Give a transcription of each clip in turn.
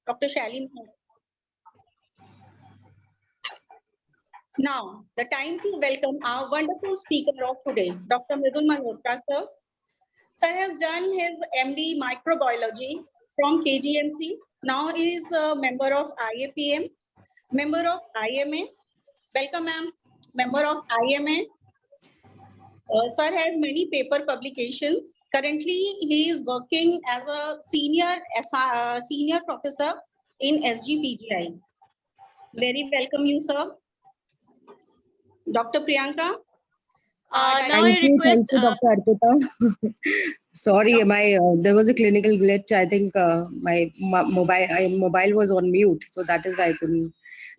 Dr. Shalini. Now, the time to welcome our wonderful speaker of today, Dr. Mridul Malhotra, sir. Sir has done his MD Microbiology from KGMC. Now he is a member of IAPM, member of IMA. Welcome, ma'am. Member of IMA. Sir has many paper publications. Currently, he is working as a senior professor in SGPGI. Very welcome you, sir. Dr. Priyanka. Now I request. Thank you, Dr. Arpita. Sorry, there was a clinical glitch. I think my mobile was on mute, so that is why I couldn't.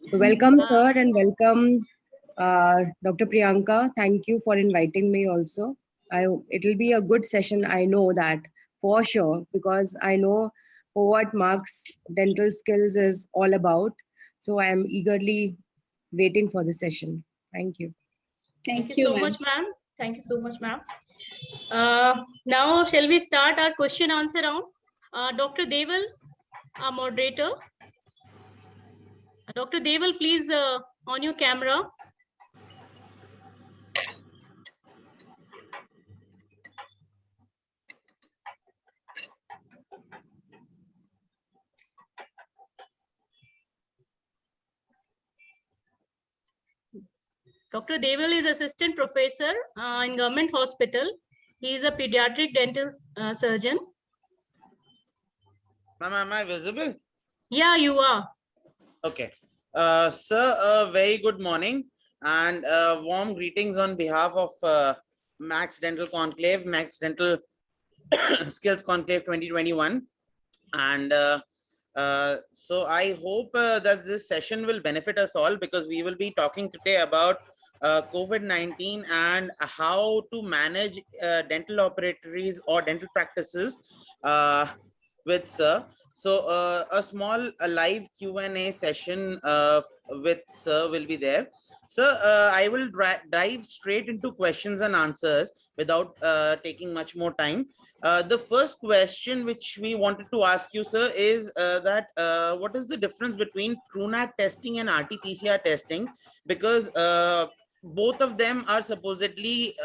So welcome, sir, and welcome, Dr. Priyanka. Thank you for inviting me. Also, it will be a good session. I know that for sure, because I know what Mark's dental skills is all about. So I am eagerly waiting for the session. Thank you. Thank you so much, ma'am. Thank you so much, ma'am. Now, shall we start our question answer round? Dr. Deval, our moderator. Dr. Deval, please on your camera. Dr. Deval is assistant professor in government hospital. He is a pediatric dental surgeon. Ma'am, am I visible? Yeah, you are. Okay. Sir, a very good morning and warm greetings on behalf of Max Dental Conclave, Max Dental Skills Conclave 2021. And so I hope that this session will benefit us all, because we will be talking today about COVID-19 and how to manage dental operatories or dental practices with sir. So a small live Q&A session with sir will be there. Sir, I will dive straight into questions and answers without taking much more time. The first question which we wanted to ask you, sir, is that what is the difference between TrueNAT testing and RT-PCR testing? Because both of them are supposedly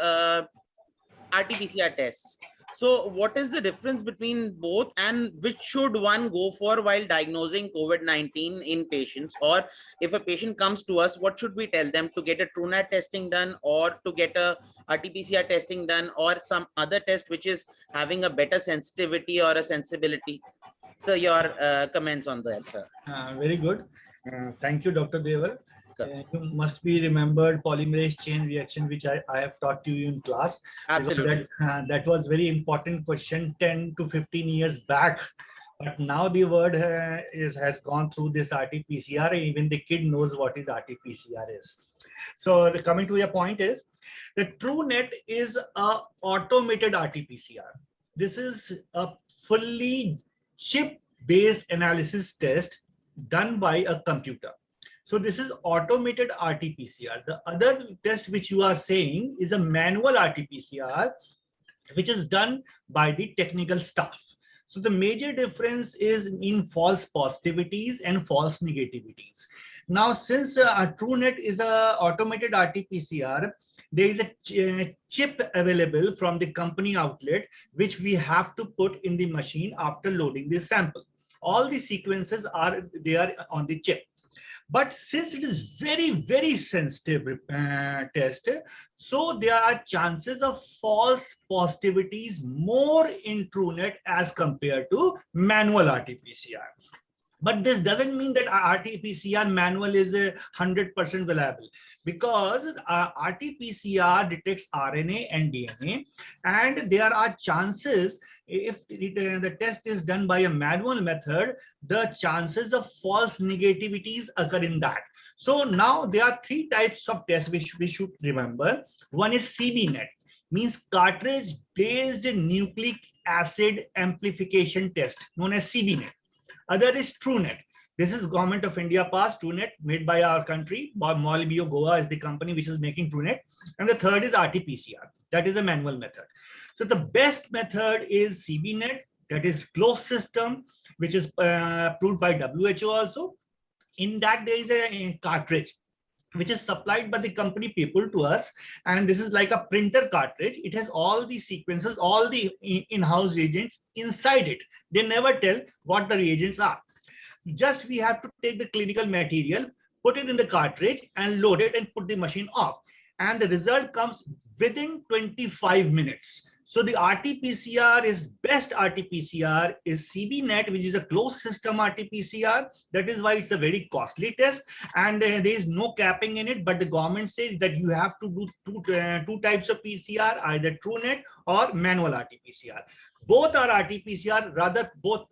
RT-PCR tests. So what is the difference between both, and which should one go for while diagnosing COVID-19 in patients? Or if a patient comes to us, what should we tell them, to get a TrueNAT testing done, or to get a RT-PCR testing done, or some other test which is having a better sensitivity or a sensibility? So your comments on that, sir. Very good. Thank you, Dr. Deval. You must be remembered polymerase chain reaction, which I have taught to you in class. Absolutely. That was very important question 10 to 15 years back. But now the word has gone through this RT-PCR. Even the kid knows what is RT-PCR is. So coming to your point is, the TrueNAT is a automated RT-PCR. This is a fully chip-based analysis test done by a computer. So this is automated RT-PCR. The other test which you are saying is a manual RT-PCR, which is done by the technical staff. So the major difference is in false positivities and false negativities. Now, since TrueNAT is a automated RT-PCR, there is a chip available from the company outlet, which we have to put in the machine after loading the sample. All the sequences are there on the chip. But since it is very, very sensitive test, so there are chances of false positivities more in TrueNAT as compared to manual RT-PCR. But this doesn't mean that RT-PCR manual is 100% reliable, because RT-PCR detects RNA and DNA, and there are chances, if the test is done by a manual method, the chances of false negativities occur in that. So now there are three types of tests which we should remember. One is CBNet, means cartridge-based nucleic acid amplification test, known as CBNet. Other is TrueNAT. This is Government of India passed TrueNAT, made by our country. Molybio Goa is the company which is making TrueNAT. And the third is RT-PCR. That is a manual method. So the best method is CBNet, that is closed system, which is approved by WHO also. In that, there is a cartridge which is supplied by the company people to us, and this is like a printer cartridge. It has all the sequences, all the in-house reagents inside it. They never tell what the reagents are. Just we have to take the clinical material, put it in the cartridge and load it and put the machine off, and the result comes within 25 minutes. So the RT-PCR is best RT-PCR is CBNet, which is a closed system RT-PCR. That is why it's a very costly test, and there is no capping in it. But the government says that you have to do two types of PCR, either TrueNet or manual RT-PCR. Both are RT-PCR, rather both,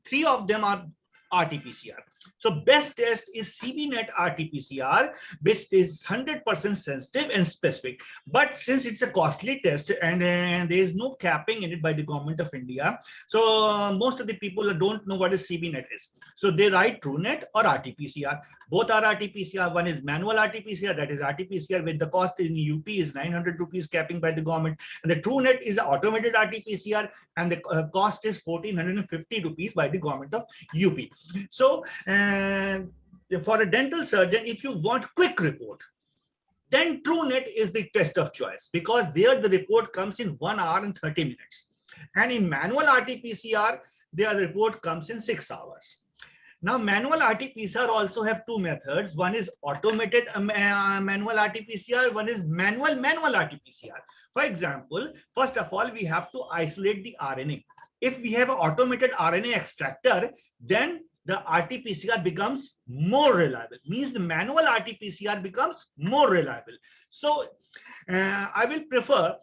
three of them are RT-PCR. So best test is CBNet RT-PCR, which is 100% sensitive and specific. But since it's a costly test and there is no capping in it by the government of India, so most of the people don't know what is CBNet is. So they write TrueNet or RT-PCR. Both are RT-PCR. One is manual RT-PCR, that is RT-PCR with the cost in UP is 900 rupees capping by the government. And the TrueNet is automated RT-PCR, and the cost is 1450 rupees by the government of UP. So for a dental surgeon, if you want quick report, then TrueNet is the test of choice, because there the report comes in 1 hour and 30 minutes. And in manual RT-PCR, there the report comes in 6 hours. Now, manual RT-PCR also have two methods. One is automated manual RT-PCR. One is manual RT-PCR. For example, first of all, we have to isolate the RNA. If we have an automated RNA extractor, then the RT-PCR becomes more reliable. Means the manual RT-PCR becomes more reliable. So I will prefer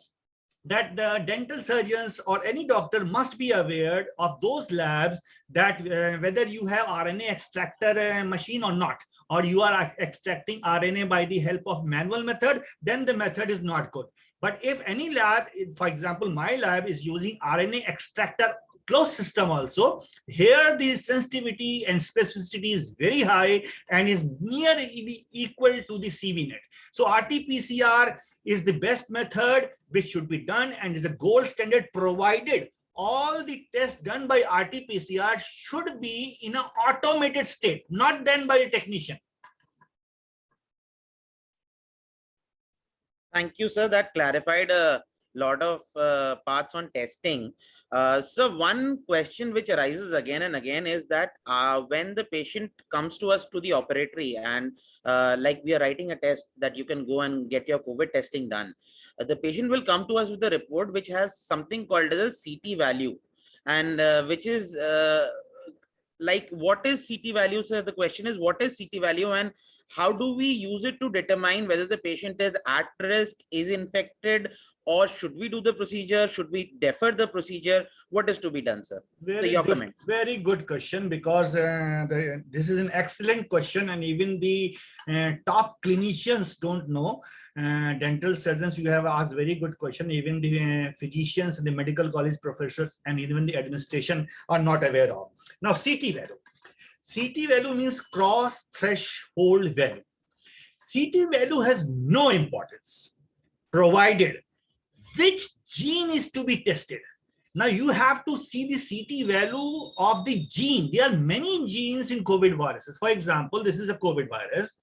that the dental surgeons or any doctor must be aware of those labs that whether you have RNA extractor machine or not, or you are extracting RNA by the help of manual method, then the method is not good. But if any lab, for example, my lab is using RNA extractor closed system also, here the sensitivity and specificity is very high and is nearly equal to the CBNet. So RT-PCR is the best method which should be done and is a gold standard, provided all the tests done by RT-PCR should be in an automated state, not done by a technician. Thank you, sir. That clarified a lot of parts on testing. So one question which arises again and again is that when the patient comes to us to the operatory and like we are writing a test that you can go and get your COVID testing done, the patient will come to us with a report which has something called as a CT value, and which is like, what is CT value, sir? The question is, what is CT value and how do we use it to determine whether the patient is at risk, is infected, or should we do the procedure? Should we defer the procedure? What is to be done, sir? So your comments. Very good question, because this is an excellent question, and even the top clinicians don't know. Dental surgeons, you have asked very good question. Even the physicians, the medical college professors, and even the administration are not aware of. Now, CT value. CT value means cross threshold value. CT value has no importance, provided which gene is to be tested. Now you have to see the CT value of the gene. There are many genes in COVID viruses. For example, this is a COVID virus.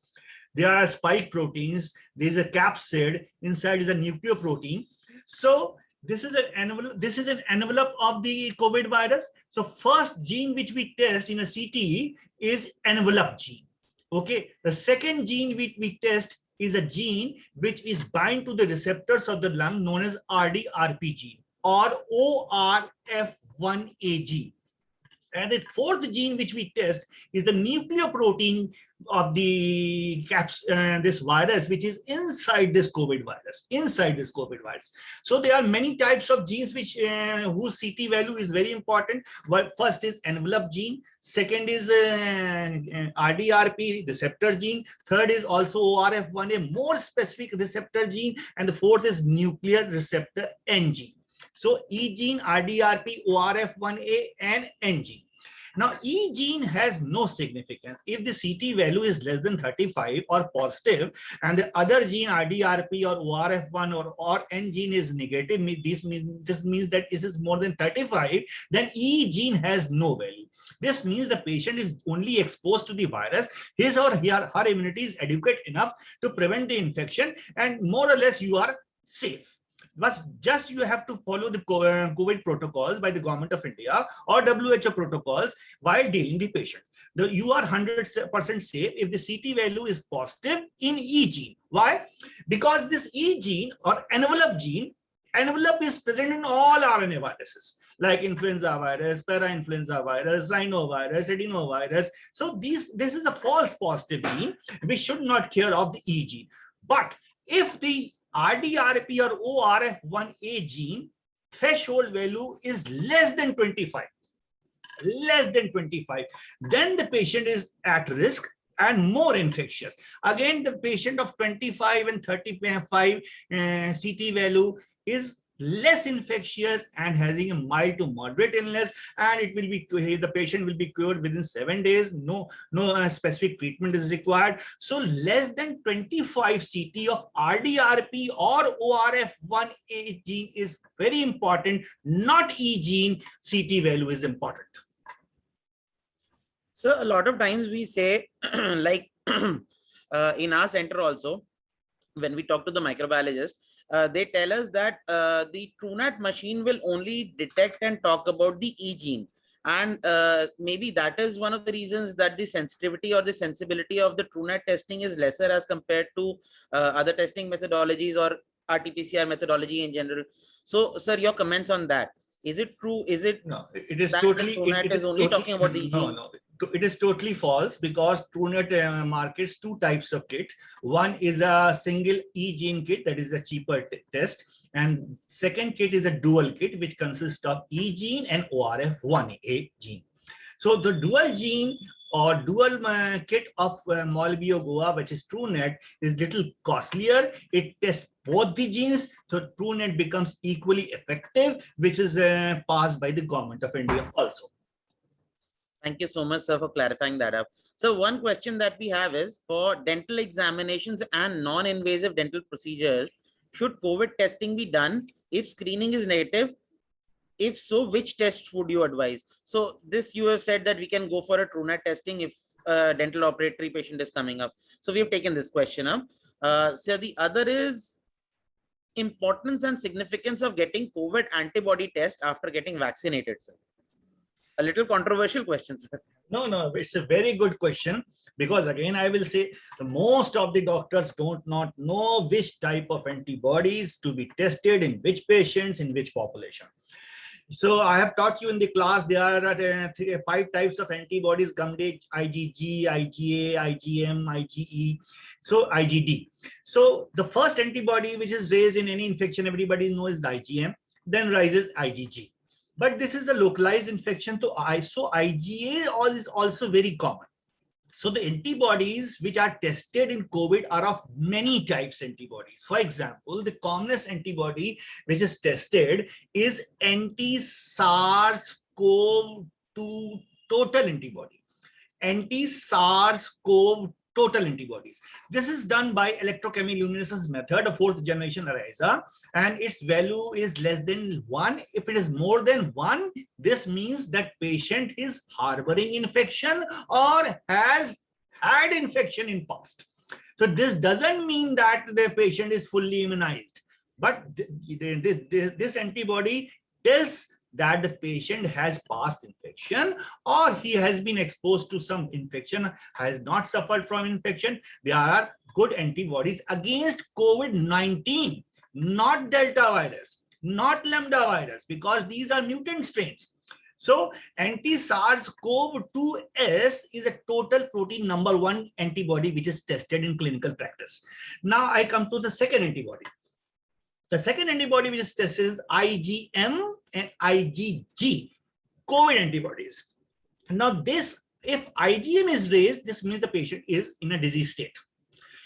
There are spike proteins. There is a capsid. Inside is a nucleoprotein. So this is an envelope of the COVID virus. So first gene which we test in a CT is envelope gene. Okay. The second gene which we test is a gene which is bind to the receptors of the lung, known as RDRP gene or ORF1A gene. And the fourth gene which we test is the nucleoprotein of the this virus, which is inside this COVID virus. So there are many types of genes which whose CT value is very important. First is envelope gene. Second is RDRP receptor gene. Third is also ORF1A, more specific receptor gene. And the fourth is nuclear receptor N gene. So E gene, RDRP, ORF1A, and N gene. Now, E gene has no significance. If the CT value is less than 35 or positive, and the other gene RDRP or ORF1 or N gene is negative, this means that this is more than 35, then E gene has no value. This means the patient is only exposed to the virus. His or her immunity is adequate enough to prevent the infection, and more or less you are safe. But just you have to follow the COVID protocols by the government of India or WHO protocols while dealing the patient. You are 100% safe if the CT value is positive in E gene. Why? Because this E gene or envelope is present in all RNA viruses like influenza virus, para-influenza virus, rhinovirus, adenovirus. So this is a false positive gene. We should not care of the E gene. But if the RDRP or ORF1A gene threshold value is less than 25, then the patient is at risk and more infectious. Again, the patient of 25 and 35 CT value is less infectious and having a mild to moderate illness, and it will be, the patient will be cured within 7 days. No specific treatment is required. So less than 25 CT of RDRP or ORF1A gene is very important, not E gene. CT value is important. So a lot of times we say like in our center also, when we talk to the microbiologist, they tell us that the TrueNat machine will only detect and talk about the E gene. And maybe that is one of the reasons that the sensitivity or the sensibility of the TrueNat testing is lesser as compared to other testing methodologies or RT-PCR methodology in general. So, sir, your comments on that. Is it true? Is it? No, it is totally. TrueNat is only talking about the E gene? No. It is totally false, because TrueNat markets two types of kit. One is a single E gene kit, that is a cheaper test, and second kit is a dual kit, which consists of E gene and ORF1A gene. So the dual gene or dual kit of Molbio Goa, which is TrueNat, is little costlier. It tests both the genes, so TrueNat becomes equally effective, which is passed by the government of India also. Thank you so much, sir, for clarifying that up. So one question that we have is, for dental examinations and non-invasive dental procedures, should COVID testing be done if screening is negative? If so, which tests would you advise? So this, you have said that we can go for a TrueNat testing if a dental operatory patient is coming up. So we have taken this question up. So the other is importance and significance of getting COVID antibody test after getting vaccinated, sir. A little controversial question, sir. No, it's a very good question, because again, I will say most of the doctors don't not know which type of antibodies to be tested in which patients, in which population. So I have taught you in the class, there are 5 types of antibodies: Gumday, IgG, IgA, IgM, IgE, so IgD. So the first antibody which is raised in any infection, everybody knows, is IgM, then rises IgG. But this is a localized infection, so IgA is also very common. So the antibodies which are tested in COVID are of many types antibodies. For example, the commonest antibody which is tested is anti-SARS-CoV-2 total antibody. Anti-SARS-CoV total antibodies. This is done by electrochemiluminescence method, a 4th generation ELISA, and its value is less than 1. If it is more than 1, this means that patient is harboring infection or has had infection in past. So this doesn't mean that the patient is fully immunized, but this antibody tells that the patient has past infection or he has been exposed to some infection, has not suffered from infection. There are good antibodies against COVID-19, not Delta virus, not Lambda virus, because these are mutant strains. So anti-SARS-CoV-2S is a total protein number 1 antibody which is tested in clinical practice. Now I come to the second antibody. The second antibody which is tested is IgM and IgG, COVID antibodies. Now this, if IgM is raised, this means the patient is in a disease state.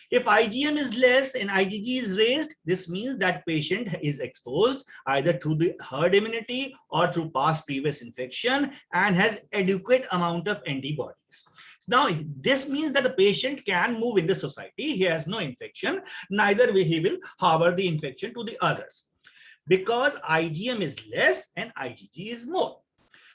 If IgM is less and IgG is raised, this means that patient is exposed either through the herd immunity or through past previous infection and has adequate amount of antibodies. Now, this means that the patient can move in the society. He has no infection, neither will he will harbor the infection to the others, because IgM is less and IgG is more.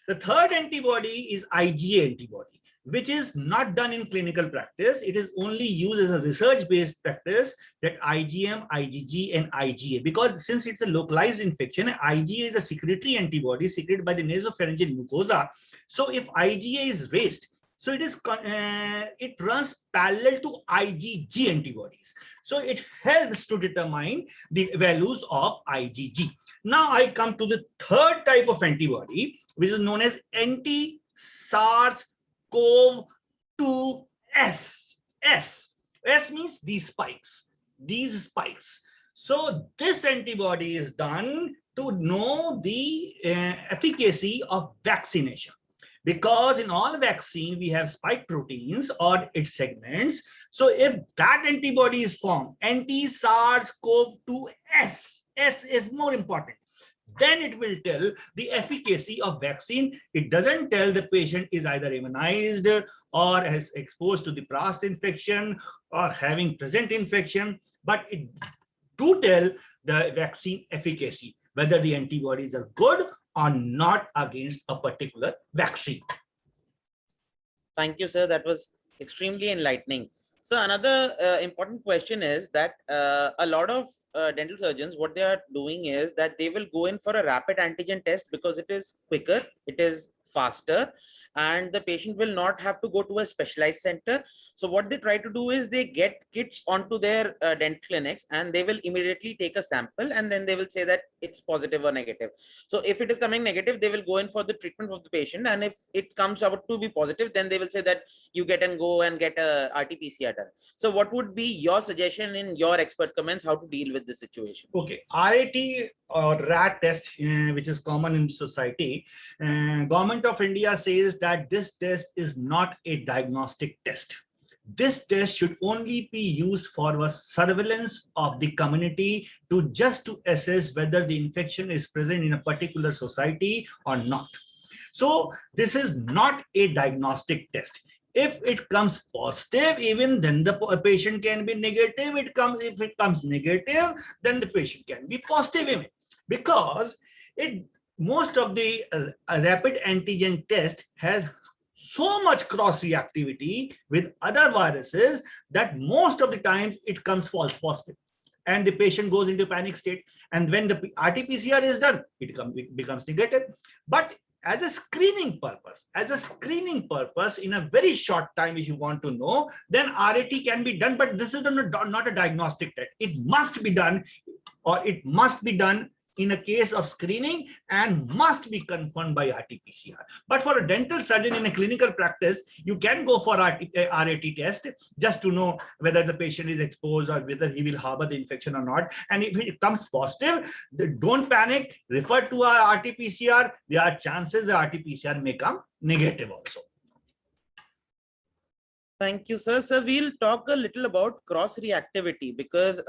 The third antibody is IgA antibody, which is not done in clinical practice. It is only used as a research-based practice, that IgM, IgG, and IgA. Because since it's a localized infection, IgA is a secretory antibody secreted by the nasopharyngeal mucosa. So if IgA is raised, so it runs parallel to IgG antibodies. So it helps to determine the values of IgG. Now I come to the third type of antibody, which is known as anti-SARS-CoV-2S. S means these spikes. So this antibody is done to know the efficacy of vaccination. Because in all vaccine, we have spike proteins or its segments. So if that antibody is formed, anti-SARS-CoV-2S, S is more important, then it will tell the efficacy of vaccine. It doesn't tell the patient is either immunized or has exposed to the past infection or having present infection, but it do tell the vaccine efficacy, whether the antibodies are good or not against a particular vaccine. Thank you, sir. That was extremely enlightening. So another important question is that a lot of dental surgeons, what they are doing is that they will go in for a rapid antigen test because it is quicker, it is faster, and the patient will not have to go to a specialized center. So what they try to do is they get kits onto their dental clinics, and they will immediately take a sample, and then they will say that it's positive or negative. So if it is coming negative, they will go in for the treatment of the patient, and if it comes out to be positive, then they will say that you get and go and get a RT-PCR done. So what would be your suggestion in your expert comments how to deal with this situation? Okay, RAT or RAT test, which is common in society, Government of India says that this test is not a diagnostic test. This test should only be used for a surveillance of the community to assess whether the infection is present in a particular society or not. So this is not a diagnostic test. If it comes positive, even then the patient can be negative. If it comes negative, then the patient can be positive even, because most of the rapid antigen test has so much cross reactivity with other viruses that most of the times it comes false positive, and the patient goes into panic state. And when the RT-PCR is done, it becomes negative. But as a screening purpose, in a very short time, if you want to know, then RAT can be done. But this is not a diagnostic test. It must be done, or it must be done in a case of screening and must be confirmed by RT-PCR. But for a dental surgeon in a clinical practice, you can go for RAT test just to know whether the patient is exposed or whether he will harbor the infection or not. And if it comes positive, don't panic, refer to our RT-PCR. There are chances the RT-PCR may come negative also. Thank you, sir. So we'll talk a little about cross reactivity, because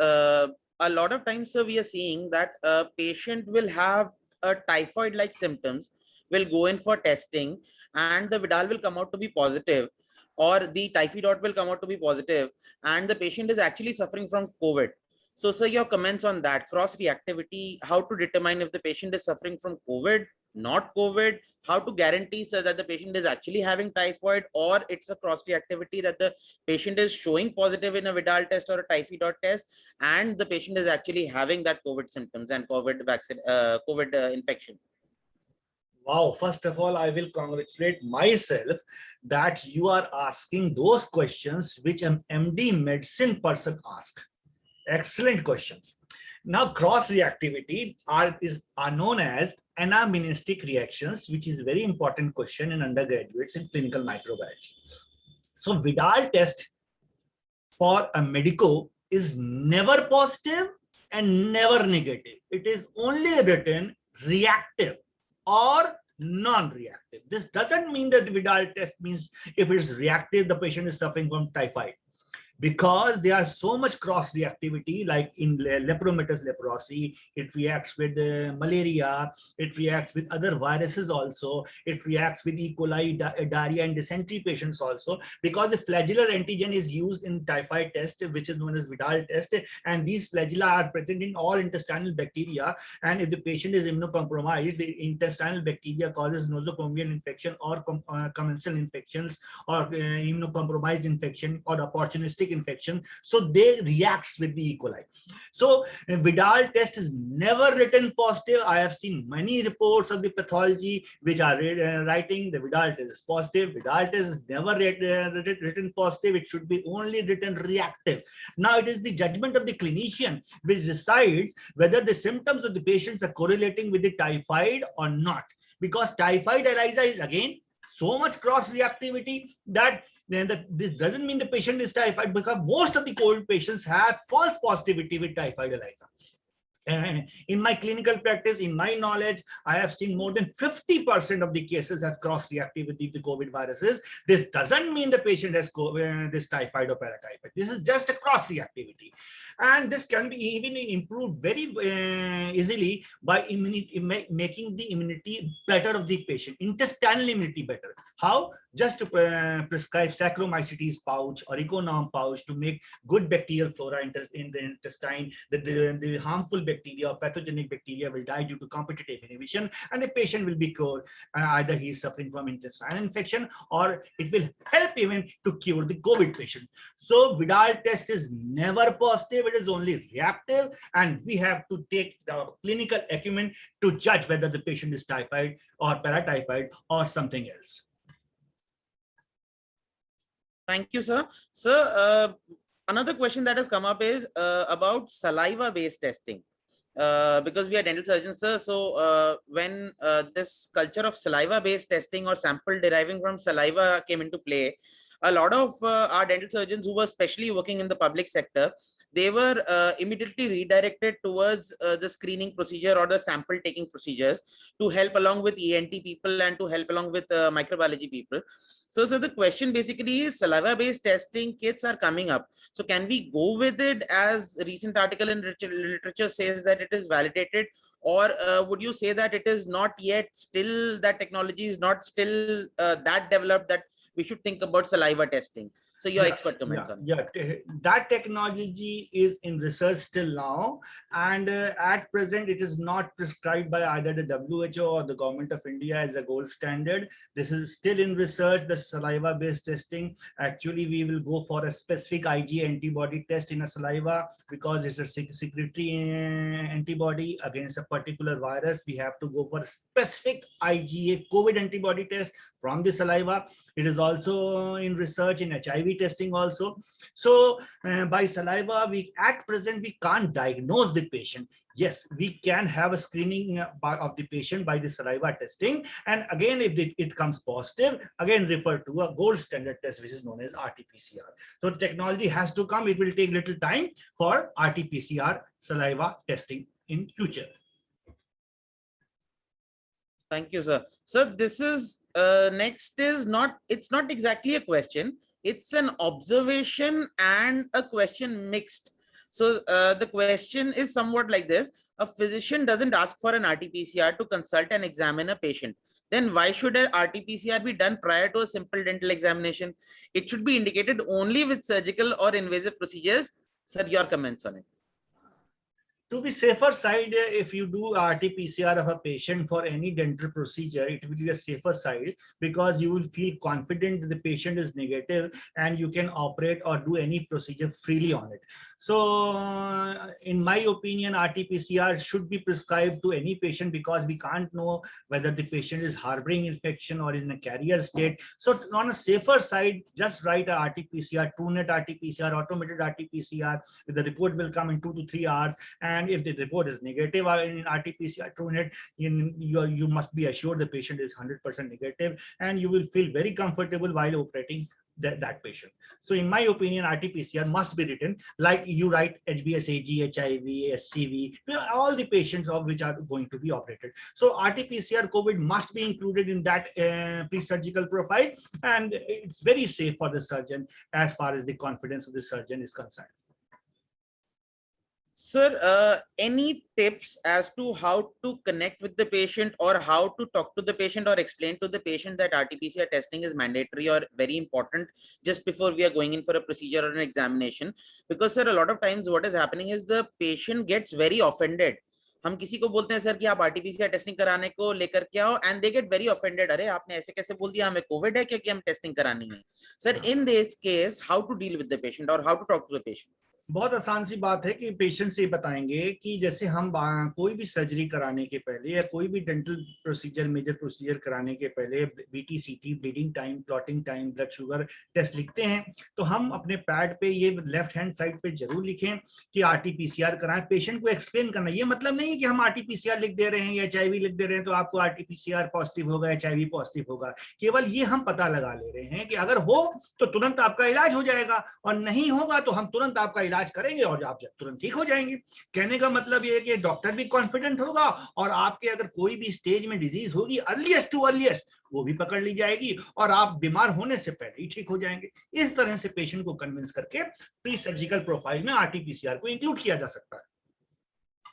a lot of times, sir, we are seeing that a patient will have a typhoid-like symptoms, will go in for testing, and the Vidal will come out to be positive, or the typhi dot will come out to be positive, and the patient is actually suffering from COVID. So, sir, your comments on that cross reactivity, how to determine if the patient is suffering from COVID, not COVID, how to guarantee, sir, that the patient is actually having typhoid, or it's a cross reactivity that the patient is showing positive in a Vidal test or a typhi dot test, and the patient is actually having that COVID symptoms and COVID vaccine, COVID infection. Wow, first of all, I will congratulate myself that you are asking those questions which an MD medicine person asks. Excellent questions. Now, cross reactivity are known as anamnestic reactions, which is a very important question in undergraduates in clinical microbiology. So Vidal test for a medico is never positive and never negative. It is only written reactive or non-reactive. This doesn't mean that Vidal test means if it's reactive, the patient is suffering from typhoid. because there are so much cross reactivity, like in lepromatous leprosy, it reacts with malaria, it reacts with other viruses also, it reacts with E. coli, diarrhea and dysentery patients also, because the flagellar antigen is used in typhoid test, which is known as Vidal test, and these flagella are present in all intestinal bacteria, and if the patient is immunocompromised, the intestinal bacteria causes nosocomial infection or commensal infections or immunocompromised infection or opportunistic infection, so they reacts with the E. coli. So Vidal test is never written positive. I have seen many reports of the pathology which are writing the Vidal test is positive. Vidal test is never written positive. It should be only written reactive. Now it is the judgment of the clinician which decides whether the symptoms of the patients are correlating with the typhoid or not, because typhoid ELISA is again so much cross reactivity that this doesn't mean the patient is typhoid, because most of the COVID patients have false positivity with typhoid ELISA. In my clinical practice, in my knowledge, I have seen more than 50% of the cases have cross-reactivity with the COVID viruses. This doesn't mean the patient has this typhoid or paratyphoid. This is just a cross-reactivity. And this can be even improved very easily by making the immunity better of the patient, intestinal immunity better. How? Just to prescribe Saccharomycetes pouch or Econom pouch to make good bacterial flora in the intestine, that the harmful bacteria or pathogenic bacteria will die due to competitive inhibition, and the patient will be cured. Either he is suffering from intestinal infection, or it will help even to cure the COVID patient. So Vidal test is never positive, it is only reactive, and we have to take the clinical acumen to judge whether the patient is typhoid or paratyphoid or something else. Thank you, sir. Sir, another question that has come up is about saliva-based testing. Because we are dental surgeons, sir. So when this culture of saliva-based testing or sample deriving from saliva came into play, a lot of our dental surgeons who were especially working in the public sector, they were immediately redirected towards the screening procedure or the sample taking procedures to help along with ENT people and to help along with microbiology people. So the question basically is, saliva-based testing kits are coming up. So can we go with it, as a recent article in literature says that it is validated, or would you say that it is not yet, still that technology is not still that developed that we should think about saliva testing? So your expert comments on it. That technology is in research still now, and at present it is not prescribed by either the WHO or the government of India as a gold standard. This is still in research, the saliva based testing. Actually, we will go for a specific IgA antibody test in a saliva, because it's a secretory antibody against a particular virus. We have to go for a specific IgA COVID antibody test from the saliva. It is also in research in HIV testing also. So by saliva, at present we can't diagnose the patient. Yes, we can have a screening of the patient by the saliva testing, and again if it comes positive, again refer to a gold standard test which is known as RT-PCR. So the technology has to come. It will take little time for RT-PCR saliva testing in future. Thank you, sir. So this is next is not, it's not exactly a question, it's an observation and a question mixed. So the question is somewhat like this: a physician doesn't ask for an RT-PCR to consult and examine a patient. Then why should an RT-PCR be done prior to a simple dental examination? It should be indicated only with surgical or invasive procedures. Sir, your comments on it. To be safer side, if you do RT-PCR of a patient for any dental procedure, it will be a safer side, because you will feel confident that the patient is negative and you can operate or do any procedure freely on it. So in my opinion, RT-PCR should be prescribed to any patient, because we can't know whether the patient is harboring infection or in a carrier state. So on a safer side, just write a RT-PCR, TrueNet RT-PCR, automated RT-PCR. The report will come in 2 to 3 hours. And if the report is negative in RT-PCR TrueNet, you must be assured the patient is 100% negative, and you will feel very comfortable while operating that patient. So in my opinion, RT-PCR must be written like you write HBsAg, HIV, SCV, all the patients of which are going to be operated. So RT-PCR COVID must be included in that pre-surgical profile, and it's very safe for the surgeon as far as the confidence of the surgeon is concerned. Sir, any tips as to how to connect with the patient or how to talk to the patient or explain to the patient that RT-PCR testing is mandatory or very important just before we are going in for a procedure or an examination? Because sir, a lot of times what is happening is the patient gets very offended. हम किसी को बोलते हैं sir कि आप RT-PCR testing कराने को लेकर के आओ, and they get very offended. अरे आपने ऐसे कैसे बोल दिया, हमें कोविड है क्योंकि हम टेस्टिंग करानी है. Sir, in this case, how to deal with the patient or how to talk to the patient? बहुत आसान सी बात है कि पेशेंट से बताएंगे कि जैसे हम कोई भी सर्जरी कराने के पहले या कोई भी डेंटल प्रोसीजर, मेजर प्रोसीजर कराने के पहले BT, CT, bleeding time, clotting time, blood sugar test लिखते हैं, तो हम अपने पैड पे ये लेफ्ट हैंड साइड पे जरूर लिखें कि RT-PCR कराएं. पेशेंट को एक्सप्लेन करना, ये मतलब नहीं है कि हम RT-PCR लिख दे रहे हैं या HIV लिख दे रहे हैं तो आपको RT-PCR पॉजिटिव होगा, HIV पॉजिटिव होगा. केवल ये हम पता लगा ले रहे हैं कि अगर हो तो तुरंत आपका इलाज हो जाएगा और नहीं होगा तो हम तुरंत आपका इलाज करेंगे और आप तुरंत ठीक हो जाएंगे. कहने का मतलब ये है कि डॉक्टर भी कॉन्फिडेंट होगा और आपके अगर कोई भी स्टेज में डिजीज होगी अर्लीस्ट टू अर्लीस्ट वो भी पकड़ ली जाएगी और आप बीमार होने से पहले ही ठीक हो जाएंगे. इस तरह से पेशेंट को कन्विंस करके प्री सर्जिकल प्रोफाइल में RT-PCR को इंक्लूड किया जा सकता है.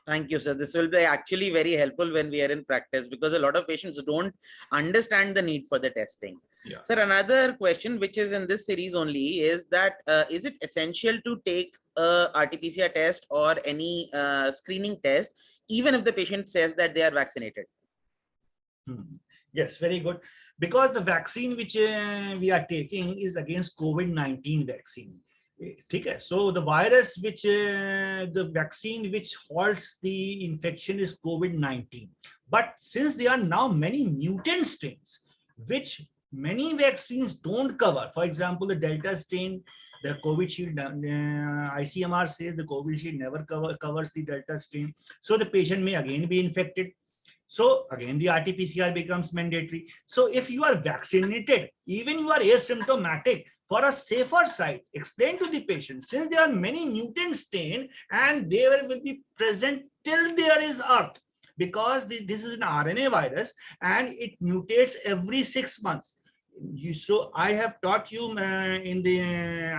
Thank you, sir. This will be actually very helpful when we are in practice because a lot of patients don't understand the need for the testing. Yeah. Sir, another question which is in this series only is that is it essential to take a RT-PCR test or any screening test even if the patient says that they are vaccinated? Yes, very good. Because the vaccine which we are taking is against COVID-19 vaccine. Okay, so the virus which the vaccine which halts the infection is COVID-19, but since there are now many mutant strains which many vaccines don't cover, for example the Delta strain, the Covishield, ICMR says the Covishield never covers the Delta strain, so the patient may again be infected. So again, the RT-PCR becomes mandatory. So if you are vaccinated, even you are asymptomatic, for a safer side, explain to the patient, since there are many mutant strain and they will be present till there is earth, because this is an RNA virus and it mutates every 6 months. So I have taught you in the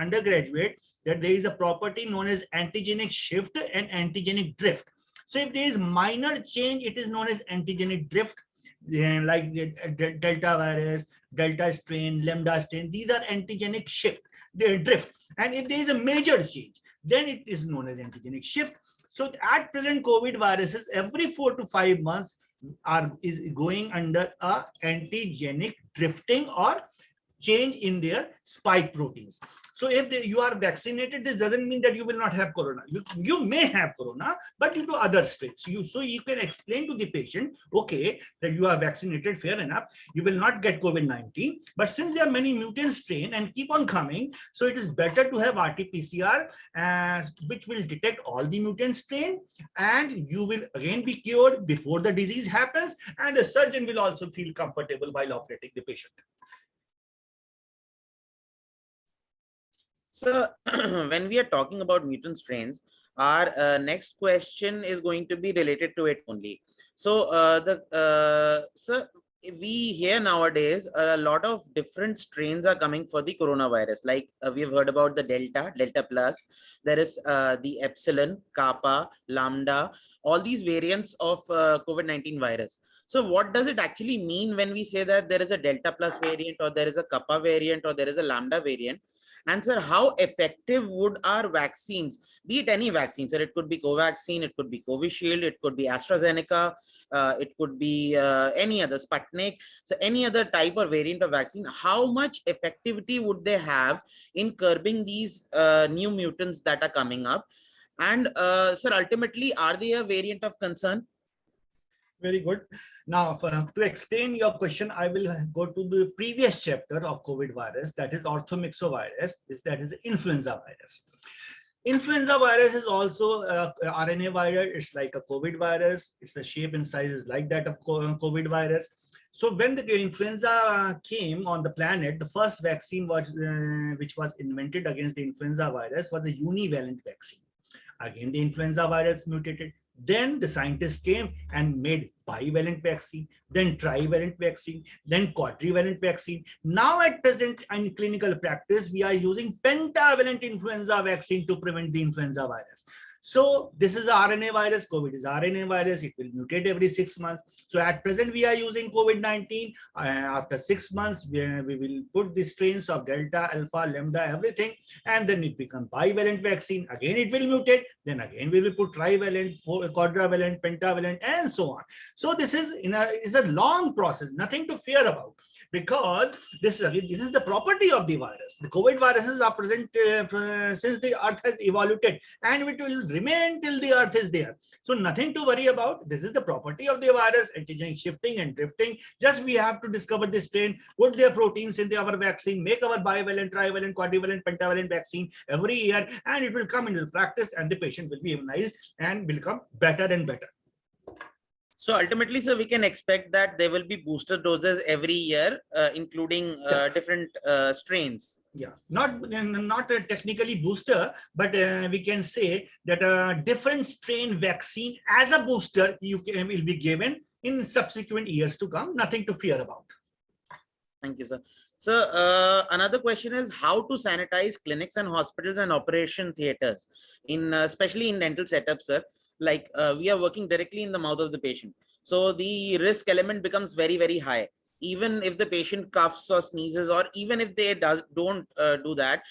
undergraduate that there is a property known as antigenic shift and antigenic drift. So if there is minor change, it is known as antigenic drift, like the Delta virus, Delta strain, Lambda strain. These are antigenic drift. And if there is a major change, then it is known as antigenic shift. So at present, COVID viruses every 4 to 5 months is going under a antigenic drifting or change in their spike proteins. So if you are vaccinated, this doesn't mean that you will not have corona. You may have corona, but due to other strains. So you can explain to the patient, okay, that you are vaccinated, fair enough. You will not get COVID-19, but since there are many mutant strain and keep on coming, so it is better to have RT-PCR, which will detect all the mutant strain, and you will again be cured before the disease happens, and the surgeon will also feel comfortable while operating the patient. So when we are talking about mutant strains, our next question is going to be related to it only. So sir, we hear nowadays a lot of different strains are coming for the coronavirus. Like we've heard about the Delta plus, there is the Epsilon, Kappa, Lambda, all these variants of COVID-19 virus. So what does it actually mean when we say that there is a Delta plus variant or there is a Kappa variant or there is a Lambda variant? And sir, how effective would our vaccines, be it any vaccine, sir, it could be Covaxin, it could be Covishield, it could be AstraZeneca, it could be any other Sputnik, so any other type or variant of vaccine, how much effectivity would they have in curbing these new mutants that are coming up? And sir, ultimately, are they a variant of concern? Very good. Now, to explain your question, I will go to the previous chapter of COVID virus, that is orthomyxovirus, that is influenza virus. Influenza virus is also RNA virus. It's like a COVID virus. It's the shape and size is like that of COVID virus. So when the influenza came on the planet, the first vaccine was which was invented against the influenza virus was the univalent vaccine. Again, the influenza virus mutated. Then the scientists came and made bivalent vaccine, then trivalent vaccine, then quadrivalent vaccine. Now at present in clinical practice, we are using pentavalent influenza vaccine to prevent the influenza virus. So this is RNA virus, COVID is RNA virus, it will mutate every 6 months. So at present we are using COVID-19. After 6 months, we will put the strains of Delta, Alpha, Lambda, everything, and then it becomes bivalent vaccine. Again, it will mutate. Then again, we will put trivalent, quadrivalent, pentavalent, and so on. So this is a long process, nothing to fear about, because this is the property of the virus. The COVID viruses are present since the earth has evolved, and it will remain till the earth is there. So nothing to worry about. This is the property of the virus, antigen shifting and drifting. Just we have to discover the strain, put their proteins in our vaccine, make our bivalent, trivalent, quadrivalent, pentavalent vaccine every year, and it will come into practice, and the patient will be immunized and will become better and better. So ultimately, sir, we can expect that there will be booster doses every year, including different strains. Yeah, not technically booster, but we can say that a different strain vaccine as a booster will be given in subsequent years to come. Nothing to fear about. Thank you, sir. So another question is how to sanitize clinics and hospitals and operation theaters, especially in dental setups, sir. Like we are working directly in the mouth of the patient. So the risk element becomes very, very high. Even if the patient coughs or sneezes, or even if they don't do that,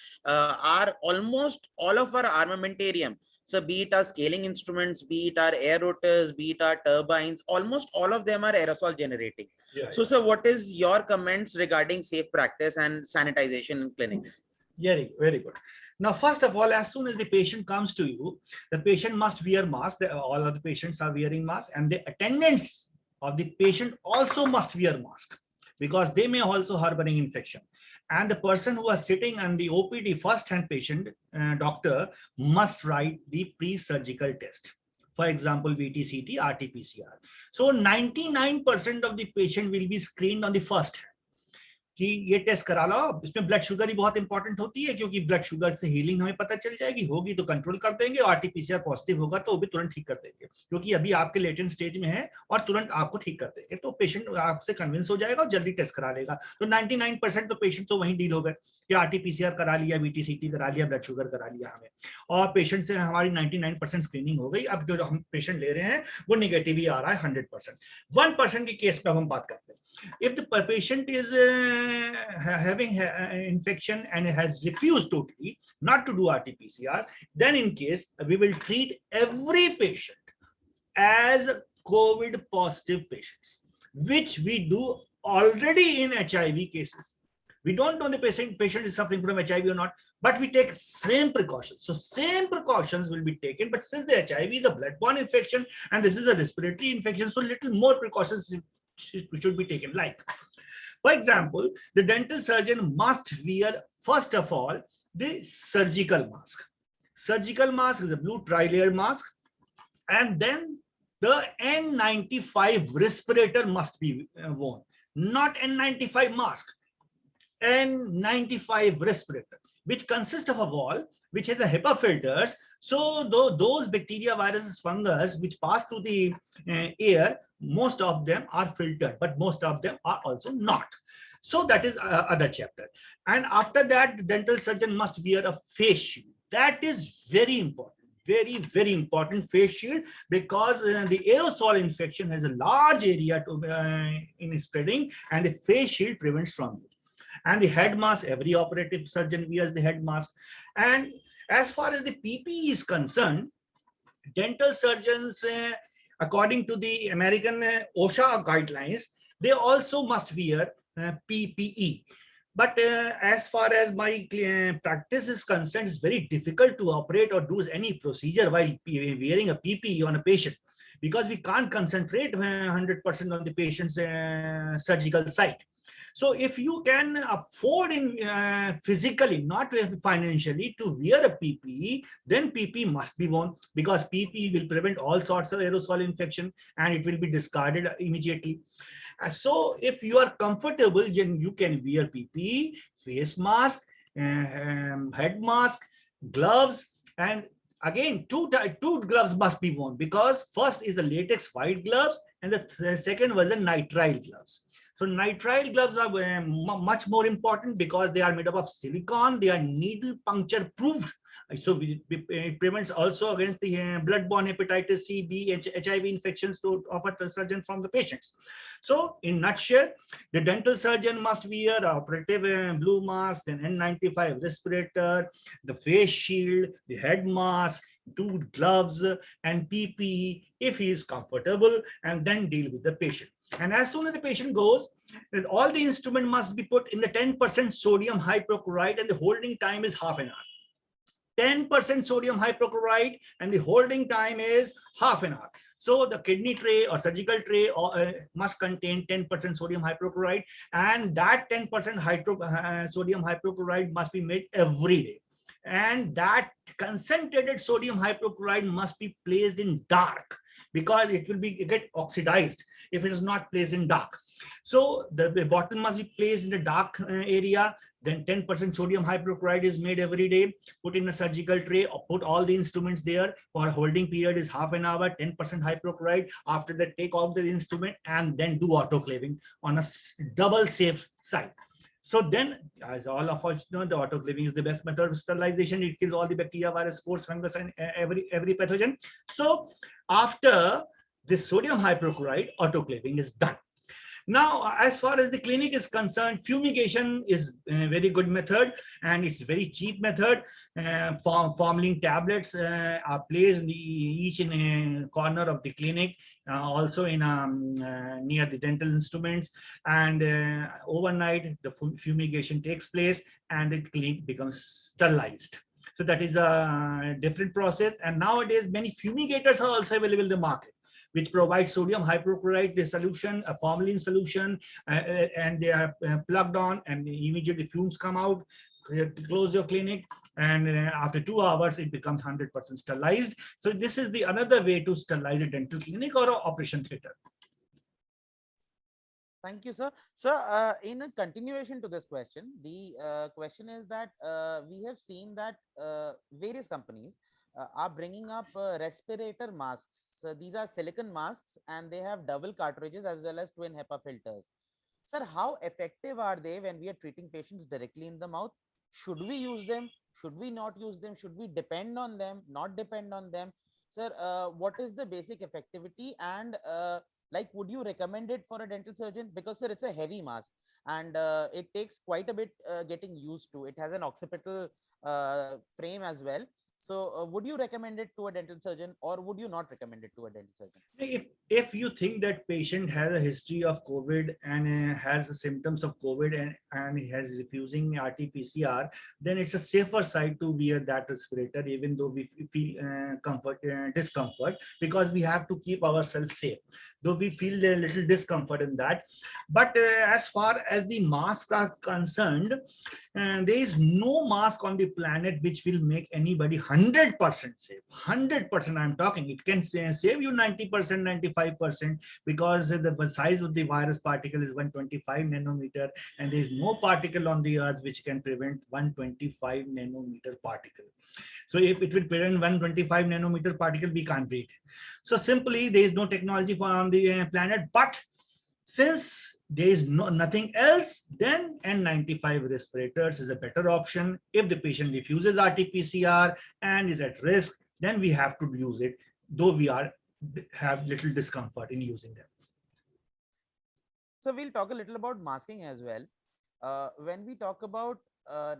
almost all of our armamentarium, so be it our scaling instruments, be it our air rotors, be it our turbines, almost all of them are aerosol generating. So, sir, what is your comments regarding safe practice and sanitization in clinics? Very, very good. Now, first of all, as soon as the patient comes to you, the patient must wear mask. All of the patients are wearing masks, and the attendants of the patient also must wear mask, because they may also harboring infection. And the person who is sitting on the OPD first-hand patient doctor must write the pre-surgical test. For example, VT-CT, RT-PCR. So 99% of the patient will be screened on the first hand. कि ये test करा लो, इसमें blood sugar ही बहुत important होती है, क्योंकि blood sugar से healing हमें पता चल जाएगी, होगी तो कंट्रोल कर देंगे, आरटीपीसीआर पॉजिटिव होगा तो वो भी तुरंत ठीक कर देंगे, क्योंकि अभी आपके लेटेंट स्टेज में है और तुरंत आपको ठीक कर देंगे, तो पेशेंट आपसे कन्विंस हो जाएगा और जल्दी टेस्ट करा लेगा। तो 99% तो पेशेंट तो वहीं डील हो गए कि आरटीपीसीआर करा लिया, वीटीसीटी करा लिया, ब्लड शुगर करा लिया हमें, और पेशेंट से हमारी 99% स्क्रीनिंग हो गई। अब जो हम पेशेंट ले रहे हैं वो निगेटिव ही आ रहा है 100%। 1% की केस पे हम बात करते हैं। If the patient is having infection and has refused totally not to do RT-PCR, then in case we will treat every patient as COVID positive patients, which we do already in HIV cases. We don't know the patient is suffering from HIV or not, but we take same precautions. So same precautions will be taken, but since the HIV is a bloodborne infection and this is a respiratory infection, so little more precautions should be taken. Like, for example, the dental surgeon must wear, first of all, the surgical mask. Surgical mask is a blue tri-layer mask, and then the N95 respirator must be worn, not N95 mask, N95 respirator, which consists of a wall which has a HEPA filters. So those bacteria, viruses, fungus which pass through the air, most of them are filtered, but most of them are also not. So that is other chapter. And after that, the dental surgeon must wear a face shield. That is very important. Very, very important, face shield, because the aerosol infection has a large area to in spreading, and the face shield prevents from it. And the head mask, every operative surgeon wears the head mask. And as far as the PPE is concerned, dental surgeons, according to the American OSHA guidelines, they also must wear PPE. But as far as my practice is concerned, it's very difficult to operate or do any procedure while wearing a PPE on a patient, because we can't concentrate 100% on the patient's surgical site. So if you can afford physically, not financially, to wear a PPE, then PPE must be worn, because PPE will prevent all sorts of aerosol infection and it will be discarded immediately. So if you are comfortable, then you can wear PPE, face mask, head mask, gloves, and again, two gloves must be worn, because first is the latex white gloves and the second was the nitrile gloves. So nitrile gloves are much more important because they are made up of silicone. They are needle puncture proof. So it prevents also against the blood-borne hepatitis C, B, HIV infections to offer the surgeon from the patients. So in nutshell, the dental surgeon must wear operative blue mask, then N95 respirator, the face shield, the head mask, 2 gloves and PPE if he is comfortable, and then deal with the patient. And as soon as the patient goes, all the instrument must be put in the 10% sodium hypochlorite, and the holding time is half an hour. 10% sodium hypochlorite and the holding time is half an hour. So the kidney tray or surgical tray must contain 10% sodium hypochlorite, and that 10% sodium hypochlorite must be made every day. And that concentrated sodium hypochlorite must be placed in dark, because it will get oxidized if it is not placed in dark. So the bottle must be placed in the dark area. Then 10% sodium hypochlorite is made every day, put in a surgical tray, or put all the instruments there. For holding period is half an hour, 10% hypochlorite. After that, take off the instrument and then do autoclaving on a double safe side. So then, as all of us know, the autoclaving is the best method of sterilization. It kills all the bacteria, virus, spores, fungus, and every pathogen. So after this sodium hypochlorite, autoclaving is done. Now, as far as the clinic is concerned, fumigation is a very good method, and it's a very cheap method. Formalin tablets are placed each in a corner of the clinic, also in near the dental instruments, and overnight the fumigation takes place and the clinic becomes sterilized. So that is a different process, and nowadays many fumigators are also available in the market, which provides sodium hypochlorite solution, a formalin solution, and they are plugged on, and immediately fumes come out. Close your clinic, and after 2 hours it becomes 100% sterilized. So this is the another way to sterilize a dental clinic or an operation theater. Thank you, sir. Sir, in a continuation to this question, the question is that we have seen that various companies are bringing up respirator masks. So these are silicon masks, and they have double cartridges as well as twin HEPA filters. Sir, how effective are they when we are treating patients directly in the mouth? Should we use them? Should we not use them? Should we depend on them, not depend on them? Sir, what is the basic effectivity, and like, would you recommend it for a dental surgeon? Because, sir, it's a heavy mask, and it takes quite a bit getting used to. It has an occipital frame as well. So would you recommend it to a dental surgeon, or would you not recommend it to a dental surgeon? If you think that patient has a history of COVID and has the symptoms of COVID and he has refusing RT-PCR, then it's a safer side to wear that respirator, even though we feel discomfort, because we have to keep ourselves safe. Though we feel a little discomfort in that. But as far as the masks are concerned, there is no mask on the planet which will make anybody 100% safe. 100% I'm talking. It can save you 90%, 95%, because the size of the virus particle is 125 nanometer, and there is no particle on the earth which can prevent 125 nanometer particle. So if it will prevent 125 nanometer particle, we can't breathe. So simply, there is no technology on the planet. But since there is nothing else, then N95 respirators is a better option. If the patient refuses RT-PCR and is at risk, then we have to use it, though we have little discomfort in using them. So we'll talk a little about masking as well. When we talk about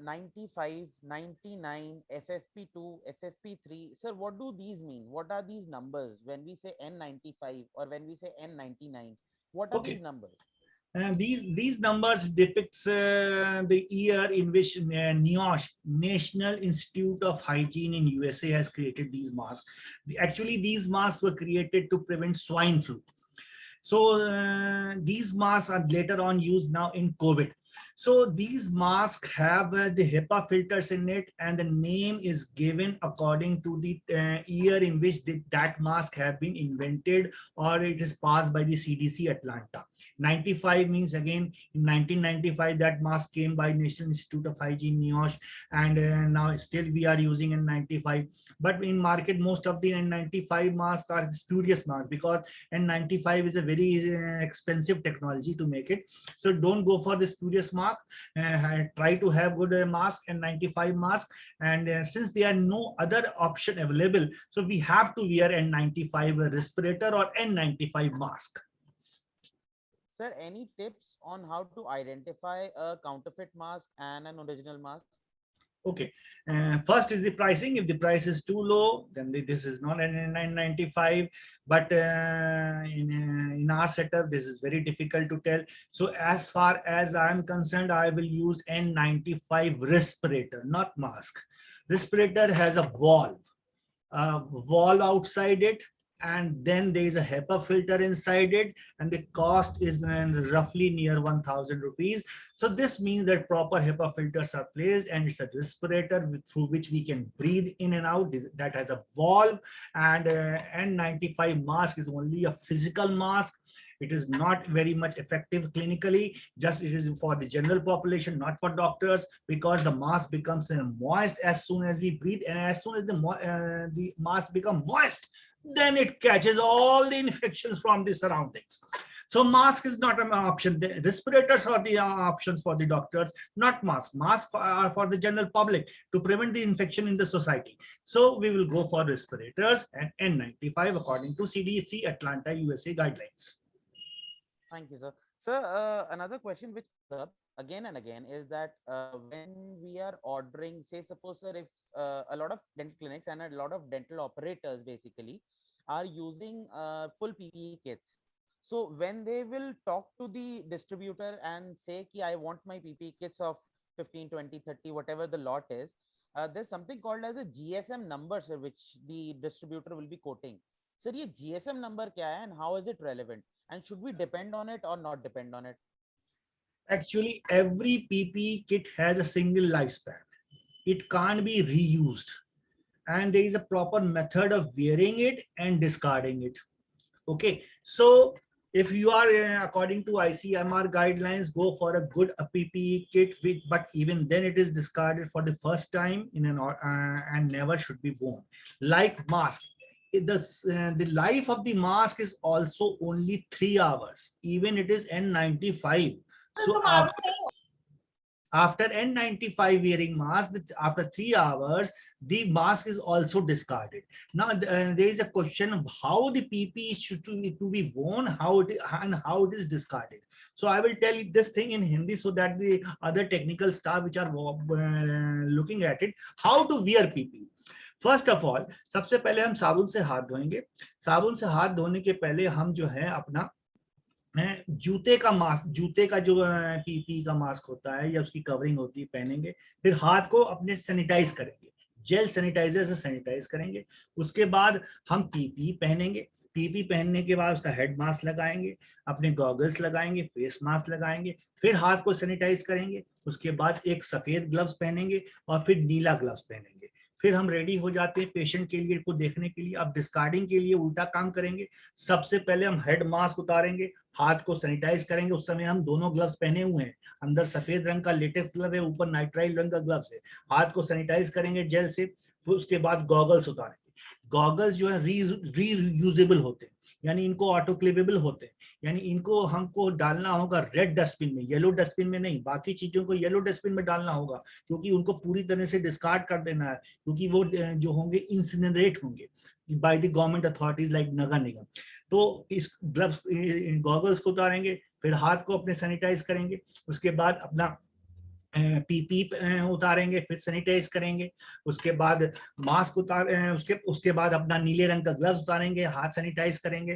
95, 99, FFP2, FFP3, sir, what do these mean? What are these numbers when we say N95 or when we say N99? What are these numbers? These numbers depicts the year in which NIOSH, National Institute of Hygiene in USA, has created these masks. Actually, these masks were created to prevent swine flu. So these masks are later on used now in COVID. So these masks have the HEPA filters in it, and the name is given according to the year in which that mask have been invented, or it is passed by the CDC Atlanta. 95 means, again, in 1995 that mask came by National Institute of Hygiene, NIOSH, and now still we are using N95. But in market, most of the N95 masks are spurious masks, because N95 is a very expensive technology to make it. So don't go for the spurious mask. Try to have good mask, N95 mask. And since there are no other option available, so we have to wear N95 respirator or N95 mask. Sir, any tips on how to identify a counterfeit mask and an original mask? Okay, first is the pricing. If the price is too low, then this is not an N95. But in our setup, this is very difficult to tell. So as far as I'm concerned, I will use N95 respirator, not mask. Respirator has a valve outside it, and then there is a HEPA filter inside it, and the cost is roughly near 1,000 rupees. So this means that proper HEPA filters are placed, and it's a respirator through which we can breathe in and out, that has a valve. And N95 mask is only a physical mask. It is not very much effective clinically. Just it is for the general population, not for doctors, because the mask becomes moist as soon as we breathe, and as soon as the mask becomes moist, then it catches all the infections from the surroundings. So mask is not an option. The respirators are the options for the doctors, not masks. Masks are for the general public to prevent the infection in the society. So we will go for respirators and N95 according to CDC Atlanta, USA guidelines. Thank you, sir. Sir, another question which comes up again and again is that when we are ordering, say, suppose, sir, if a lot of dental clinics and a lot of dental operators basically are using full PPE kits. So when they will talk to the distributor and say, ki, I want my PPE kits of 15, 20, 30, whatever the lot is, there's something called as a GSM number, sir, which the distributor will be quoting. Sir, ye GSM number kya hai and how is it relevant? And should we depend on it or not depend on it? Actually, every PPE kit has a single lifespan. It can't be reused. And there is a proper method of wearing it and discarding it. Okay, so if you are according to ICMR guidelines, go for a good PPE kit, but even then it is discarded for the first time in an and never should be worn. Like mask. The life of the mask is also only 3 hours, even it is N95. So after N95 wearing mask, after 3 hours, the mask is also discarded. Now there is a question of how the PPE should to be worn, how it is discarded. So I will tell you this thing in Hindi so that the other technical staff which are looking at it, how to wear PPE. First of all, सबसे पहले हम साबुन से हाथ धोएंगे. साबुन से हाथ धोने के पहले हम जो है अपना जूते का मास्क, जूते का जो पीपी का मास्क होता है या उसकी कवरिंग होती है, पहनेंगे. फिर हाथ को अपने सैनिटाइज करेंगे, जेल सैनिटाइजर से सैनिटाइज करेंगे. उसके बाद हम पीपी पहनेंगे. पीपी पहनने के बाद उसका हेड मास्क लगाएंगे, अपने गॉगल्स लगाएंगे, फेस मास्क लगाएंगे, फिर हाथ को सैनिटाइज करेंगे. उसके बाद एक सफेद ग्लव्स पहनेंगे और फिर नीला ग्लव्स पहनेंगे. फिर हम रेडी हो जाते हैं पेशेंट के लिए को देखने के लिए. अब डिस्कार्डिंग के लिए उल्टा काम करेंगे. सबसे पहले हम हेड मास्क उतारेंगे, हाथ को सैनिटाइज करेंगे. उस समय हम दोनों ग्लव्स पहने हुए हैं, अंदर सफेद रंग का लेटेक्स ग्लव है, ऊपर नाइट्राइल रंग का ग्लव्स है. हाथ को सैनिटाइज करेंगे जेल से. फिर उसके बाद गॉगल्स उतारेंगे. गॉगल्स जो है रीयूजेबल होते हैं, यानी इनको ऑटोक्लेवेबल होते हैं, यानी इनको हमको डालना होगा रेड डस्टबिन में, येलो डस्टबिन में नहीं. बाकी चीजों को येलो डस्टबिन में डालना होगा क्योंकि उनको पूरी तरह से डिस्कार्ड कर देना है, क्योंकि वो जो होंगे इंसिनरेट होंगे by the government authorities like nagar nigam. तो इस ग्लव्स गॉगल्स को उतारेंगे, फिर हाथ को अपने सैनिटाइज करेंगे. उसके बाद अपना पीपी उतारेंगे, फिर सैनिटाइज करेंगे. उसके बाद मास्क उसके बाद अपना नीले रंग का ग्लव्स उतारेंगे, हाथ सैनिटाइज करेंगे.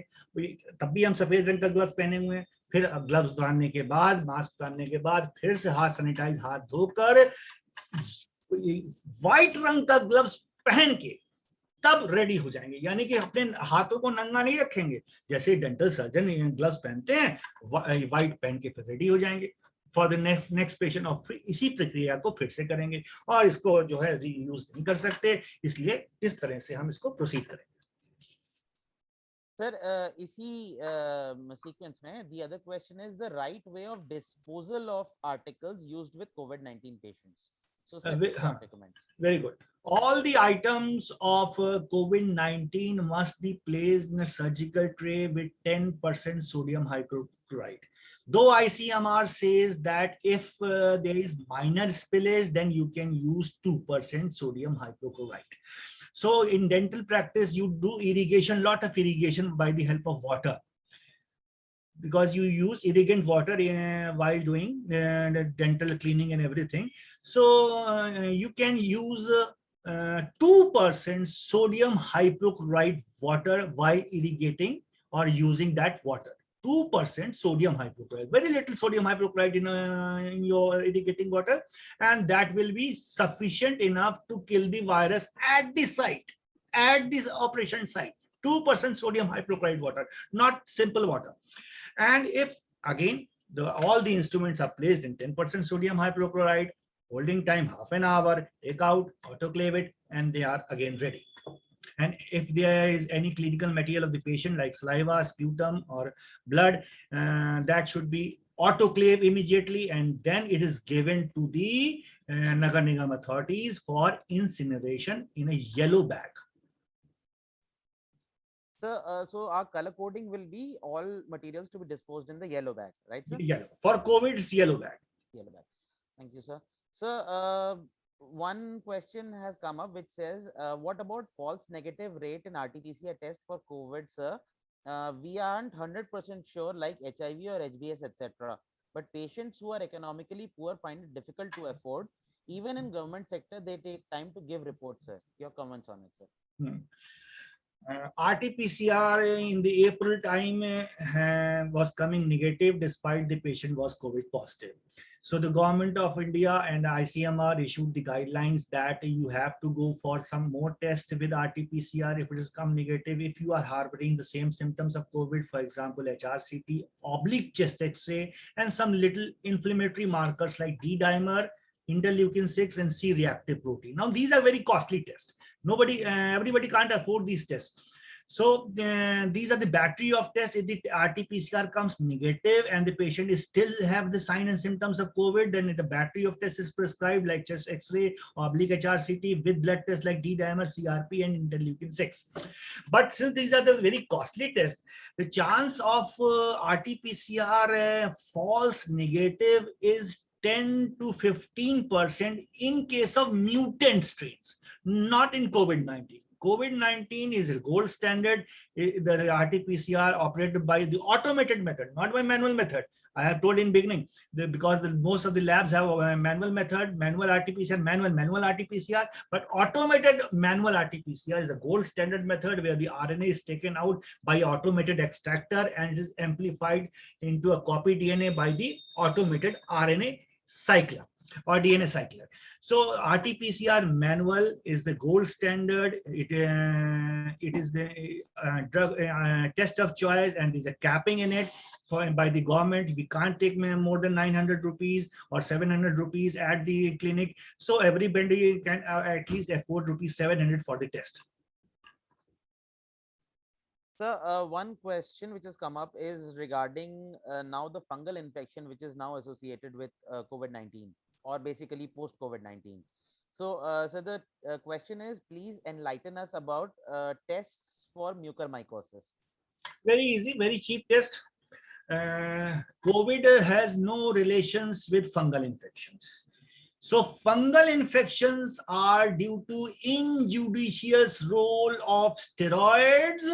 तब भी हम सफेद रंग का ग्लव्स पहने हुए हैं. फिर ग्लव्स उतारने के बाद, मास्क उतारने के बाद फिर से हाथ सैनिटाइज, हाथ धोकर व्हाइट रंग का ग्लव्स पहन के तब रेडी हो जाएंगे. यानी कि अपने हाथों को नंगा नहीं रखेंगे, जैसे डेंटल सर्जन ग्लव्स पहनते हैं व्हाइट पहन के फिर रेडी हो जाएंगे. फॉर द नेक्स्ट पेशेंट और फिर इसी प्रक्रिया को फिर से करेंगे और इसको जो है रीयूज नहीं कर सकते, इसलिए इस तरह से हम इसको प्रोसीड करेंगे। सर इसी सीक्वेंस में the other question is the right way of disposal of articles used with COVID-19 patients. So sir, recommend. Very good. All the items of COVID-19 must be placed in a surgical tray with 10% sodium hypochlorite. Though ICMR says that if there is minor spillage, then you can use 2% sodium hypochlorite. So in dental practice, you do irrigation, lot of irrigation by the help of water, because you use irrigant water while doing dental cleaning and everything. So you can use 2% sodium hypochlorite water while irrigating or using that water. 2% sodium hypochlorite, very little sodium hypochlorite in your irrigating water, and that will be sufficient enough to kill the virus at the site, at this operation site. 2% sodium hypochlorite water, not simple water. And if again all the instruments are placed in 10% sodium hypochlorite, holding time half an hour, take out, autoclave it, and they are again ready. And if there is any clinical material of the patient like saliva, sputum, or blood, that should be autoclave immediately, and then it is given to the Nagar Nigam authorities for incineration in a yellow bag. So our color coding will be all materials to be disposed in the yellow bag, right, sir? Yellow. For COVID, it's yellow bag. Yellow bag. Thank you, sir. So one question has come up which says, what about false negative rate in RT-PCR test for COVID, sir? We aren't 100% sure like HIV or HBS, etc. But patients who are economically poor find it difficult to afford. Even in government sector, they take time to give reports, sir. Your comments on it, sir. RT-PCR in the April time was coming negative despite the patient was COVID positive. So the government of India and ICMR issued the guidelines that you have to go for some more tests with RT-PCR if it has come negative. If you are harboring the same symptoms of COVID, for example, HRCT, oblique chest X-ray, and some little inflammatory markers like D-dimer, interleukin-6, and C-reactive protein. Now, these are very costly tests. Everybody can't afford these tests. So these are the battery of tests. If the RT-PCR comes negative and the patient is still have the sign and symptoms of COVID, then the battery of tests is prescribed like chest X-ray, oblique HRCT with blood tests like D-dimer, CRP, and interleukin-6. But since these are the very costly tests, the chance of RT-PCR false negative is 10 to 15% in case of mutant strains, not in COVID-19. COVID-19 is a gold standard. The RT-PCR operated by the automated method, not by manual method. I have told in beginning because most of the labs have a manual method, manual RT-PCR, manual RT-PCR, but automated manual RT-PCR is a gold standard method where the RNA is taken out by automated extractor and is amplified into a copy DNA by the automated RNA cycler or DNA cycler. So RT-PCR manual is the gold standard. It is the drug test of choice, and there's a capping in it by the government. We can't take more than 900 rupees or 700 rupees at the clinic. So everybody can at least afford rupees 700 for the test. So one question which has come up is regarding now the fungal infection which is now associated with COVID-19 or basically post COVID-19. So, so the question is, please enlighten us about tests for mucormycosis. Very easy, very cheap test. COVID has no relations with fungal infections. So fungal infections are due to injudicious role of steroids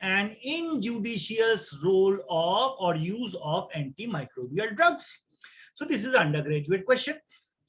and injudicious role of or use of antimicrobial drugs. So this is an undergraduate question.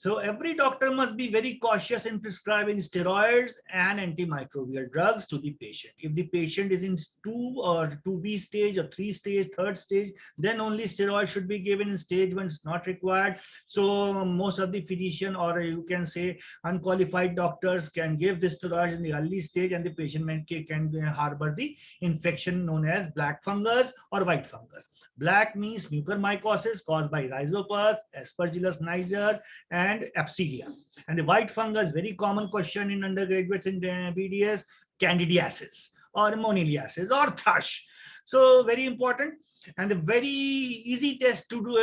So every doctor must be very cautious in prescribing steroids and antimicrobial drugs to the patient. If the patient is in 2 or 2B stage or 3 stage, 3rd stage, then only steroid should be given. In stage 1 it's not required. So most of the physician, or you can say unqualified doctors, can give the steroids in the early stage, and the patient can harbor the infection known as black fungus or white fungus. Black means mucormycosis caused by rhizopus, Aspergillus niger, and Absidia. And the white fungus, very common question in undergraduates in BDS, candidiasis or moniliasis or thrush. So very important. And the very easy test to do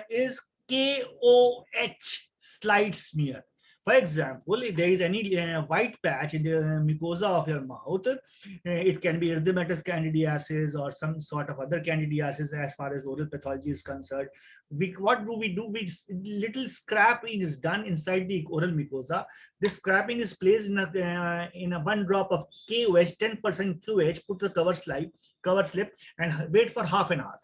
is KOH slide smear. For example, if there is any white patch in the mucosa of your mouth, it can be erythematous candidiasis or some sort of other candidiasis as far as oral pathology is concerned. What do? Little scraping is done inside the oral mucosa. This scraping is placed in a 1 drop of KOH, 10% QH, put the cover slip, and wait for half an hour.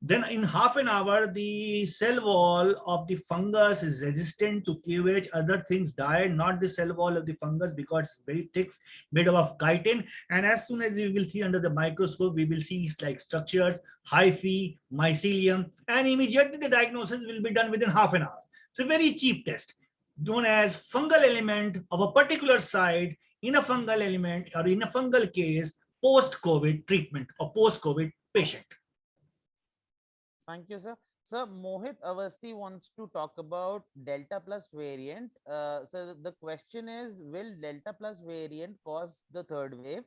Then in half an hour, the cell wall of the fungus is resistant to KOH. Other things die, not the cell wall of the fungus, because it's very thick, made up of chitin. And as soon as we will see under the microscope, we will see like structures, hyphae, mycelium, and immediately the diagnosis will be done within half an hour. So very cheap test, known as fungal element of a particular site in a fungal element or in a fungal case, post-COVID treatment or post-COVID patient. Thank you, sir. Sir, Mohit Avasti wants to talk about Delta plus variant. So the question is, will Delta plus variant cause the 3rd wave?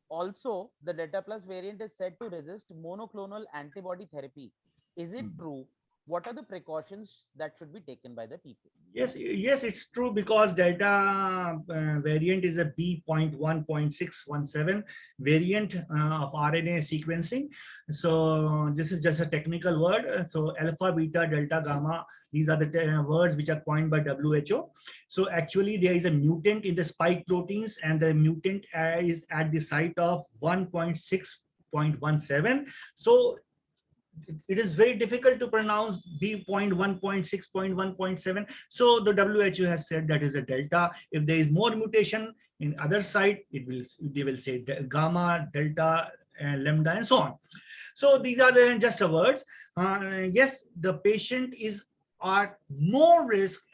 Also, the Delta plus variant is said to resist monoclonal antibody therapy. Is it true? What are the precautions that should be taken by the people? Yes, it's true, because Delta variant is a B.1.617 variant of RNA sequencing. So this is just a technical word. So alpha, beta, delta, gamma, these are the words which are coined by WHO. So actually there is a mutant in the spike proteins, and the mutant is at the site of 1.6.17. So it is very difficult to pronounce B.1.6.1.7. So the WHO has said that is a delta. If there is more mutation in other side, they will say gamma, delta, lambda, and so on. So these are just the words. Yes, the patient is at more risk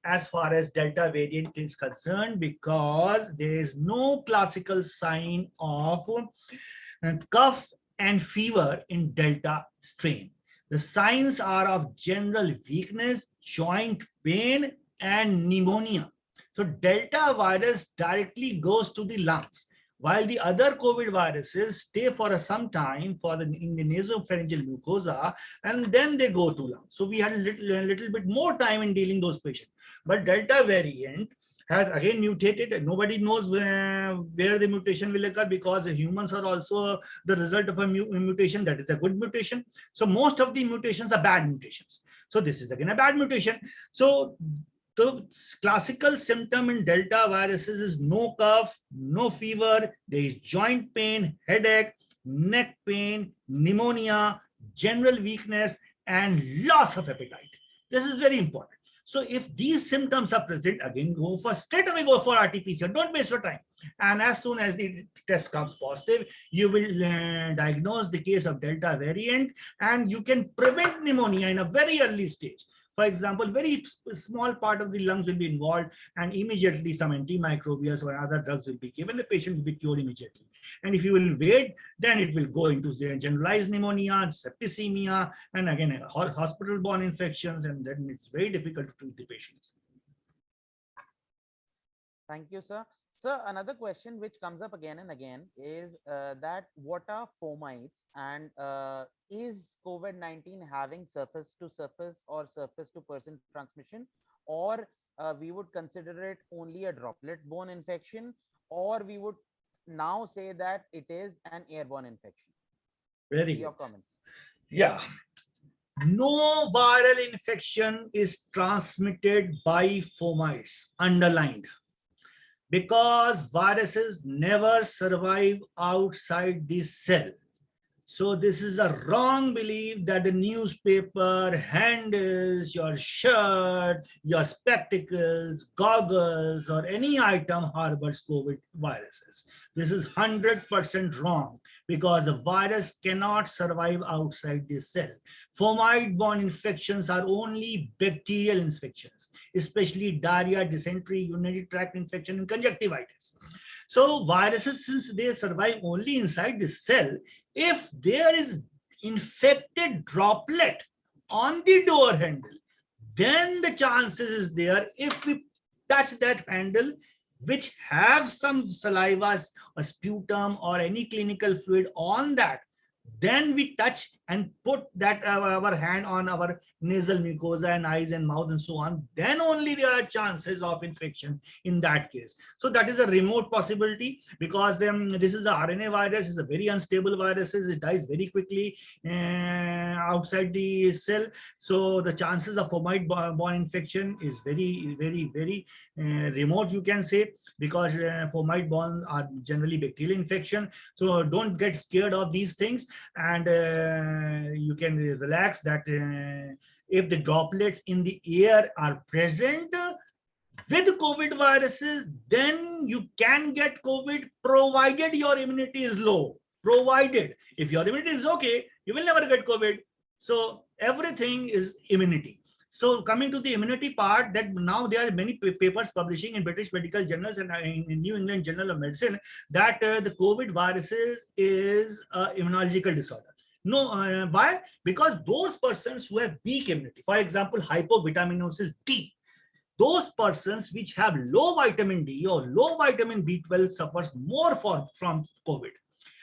as far as Delta variant is concerned, because there is no classical sign of cough and fever in Delta strain. The signs are of general weakness, joint pain, and pneumonia. So Delta virus directly goes to the lungs, while the other COVID viruses stay for some time in the nasopharyngeal mucosa, and then they go to lungs. So we had a little bit more time in dealing those patients. But Delta variant has again mutated. Nobody knows where the mutation will occur, because the humans are also the result of a mutation that is a good mutation. So most of the mutations are bad mutations. So this is again a bad mutation. So the classical symptom in Delta viruses is no cough, no fever, there is joint pain, headache, neck pain, pneumonia, general weakness, and loss of appetite. This is very important. So if these symptoms are present, again, straight away go for RT-PCR. Don't waste your time. And as soon as the test comes positive, you will diagnose the case of Delta variant, and you can prevent pneumonia in a very early stage. For example, very small part of the lungs will be involved, and immediately some antimicrobials or other drugs will be given. The patient will be cured immediately. And if you will wait, then it will go into generalized pneumonia, septicemia, and again, hospital-borne infections, and then it's very difficult to treat the patients. Thank you, sir. Sir, another question which comes up again and again is that what are fomites, and is COVID-19 having surface to surface or surface to person transmission, or we would consider it only a droplet-borne infection, or we would now say that it is an airborne infection? Very Your good. comments. Yeah. No viral infection is transmitted by fomites, underlined, because viruses never survive outside the cell. So this is a wrong belief that the newspaper, handles, your shirt, your spectacles, goggles, or any item harbors COVID viruses. This is 100% wrong because the virus cannot survive outside the cell. Fomite-borne infections are only bacterial infections, especially diarrhea, dysentery, urinary tract infection, and conjunctivitis. So viruses, since they survive only inside the cell, if there is infected droplet on the door handle, then the chances is there, if we touch that handle which have some saliva or sputum or any clinical fluid on that, then we touch and put that our hand on our nasal mucosa and eyes and mouth and so on, then only there are chances of infection in that case. So that is a remote possibility because this is a RNA virus, is a very unstable virus, it dies very quickly outside the cell. So the chances of fomite-borne infection is very, very, very remote, you can say, because fomite-borne are generally bacterial infection. So don't get scared of these things, and you can relax that if the droplets in the air are present with COVID viruses, then you can get COVID provided your immunity is low. Provided if your immunity is okay, you will never get COVID. So everything is immunity. So coming to the immunity part, that now there are many papers publishing in British medical journals and in New England Journal of Medicine that the COVID viruses is an immunological disorder. No, why? Because those persons who have weak immunity, for example, hypovitaminosis D, those persons which have low vitamin D or low vitamin B12 suffers more from COVID.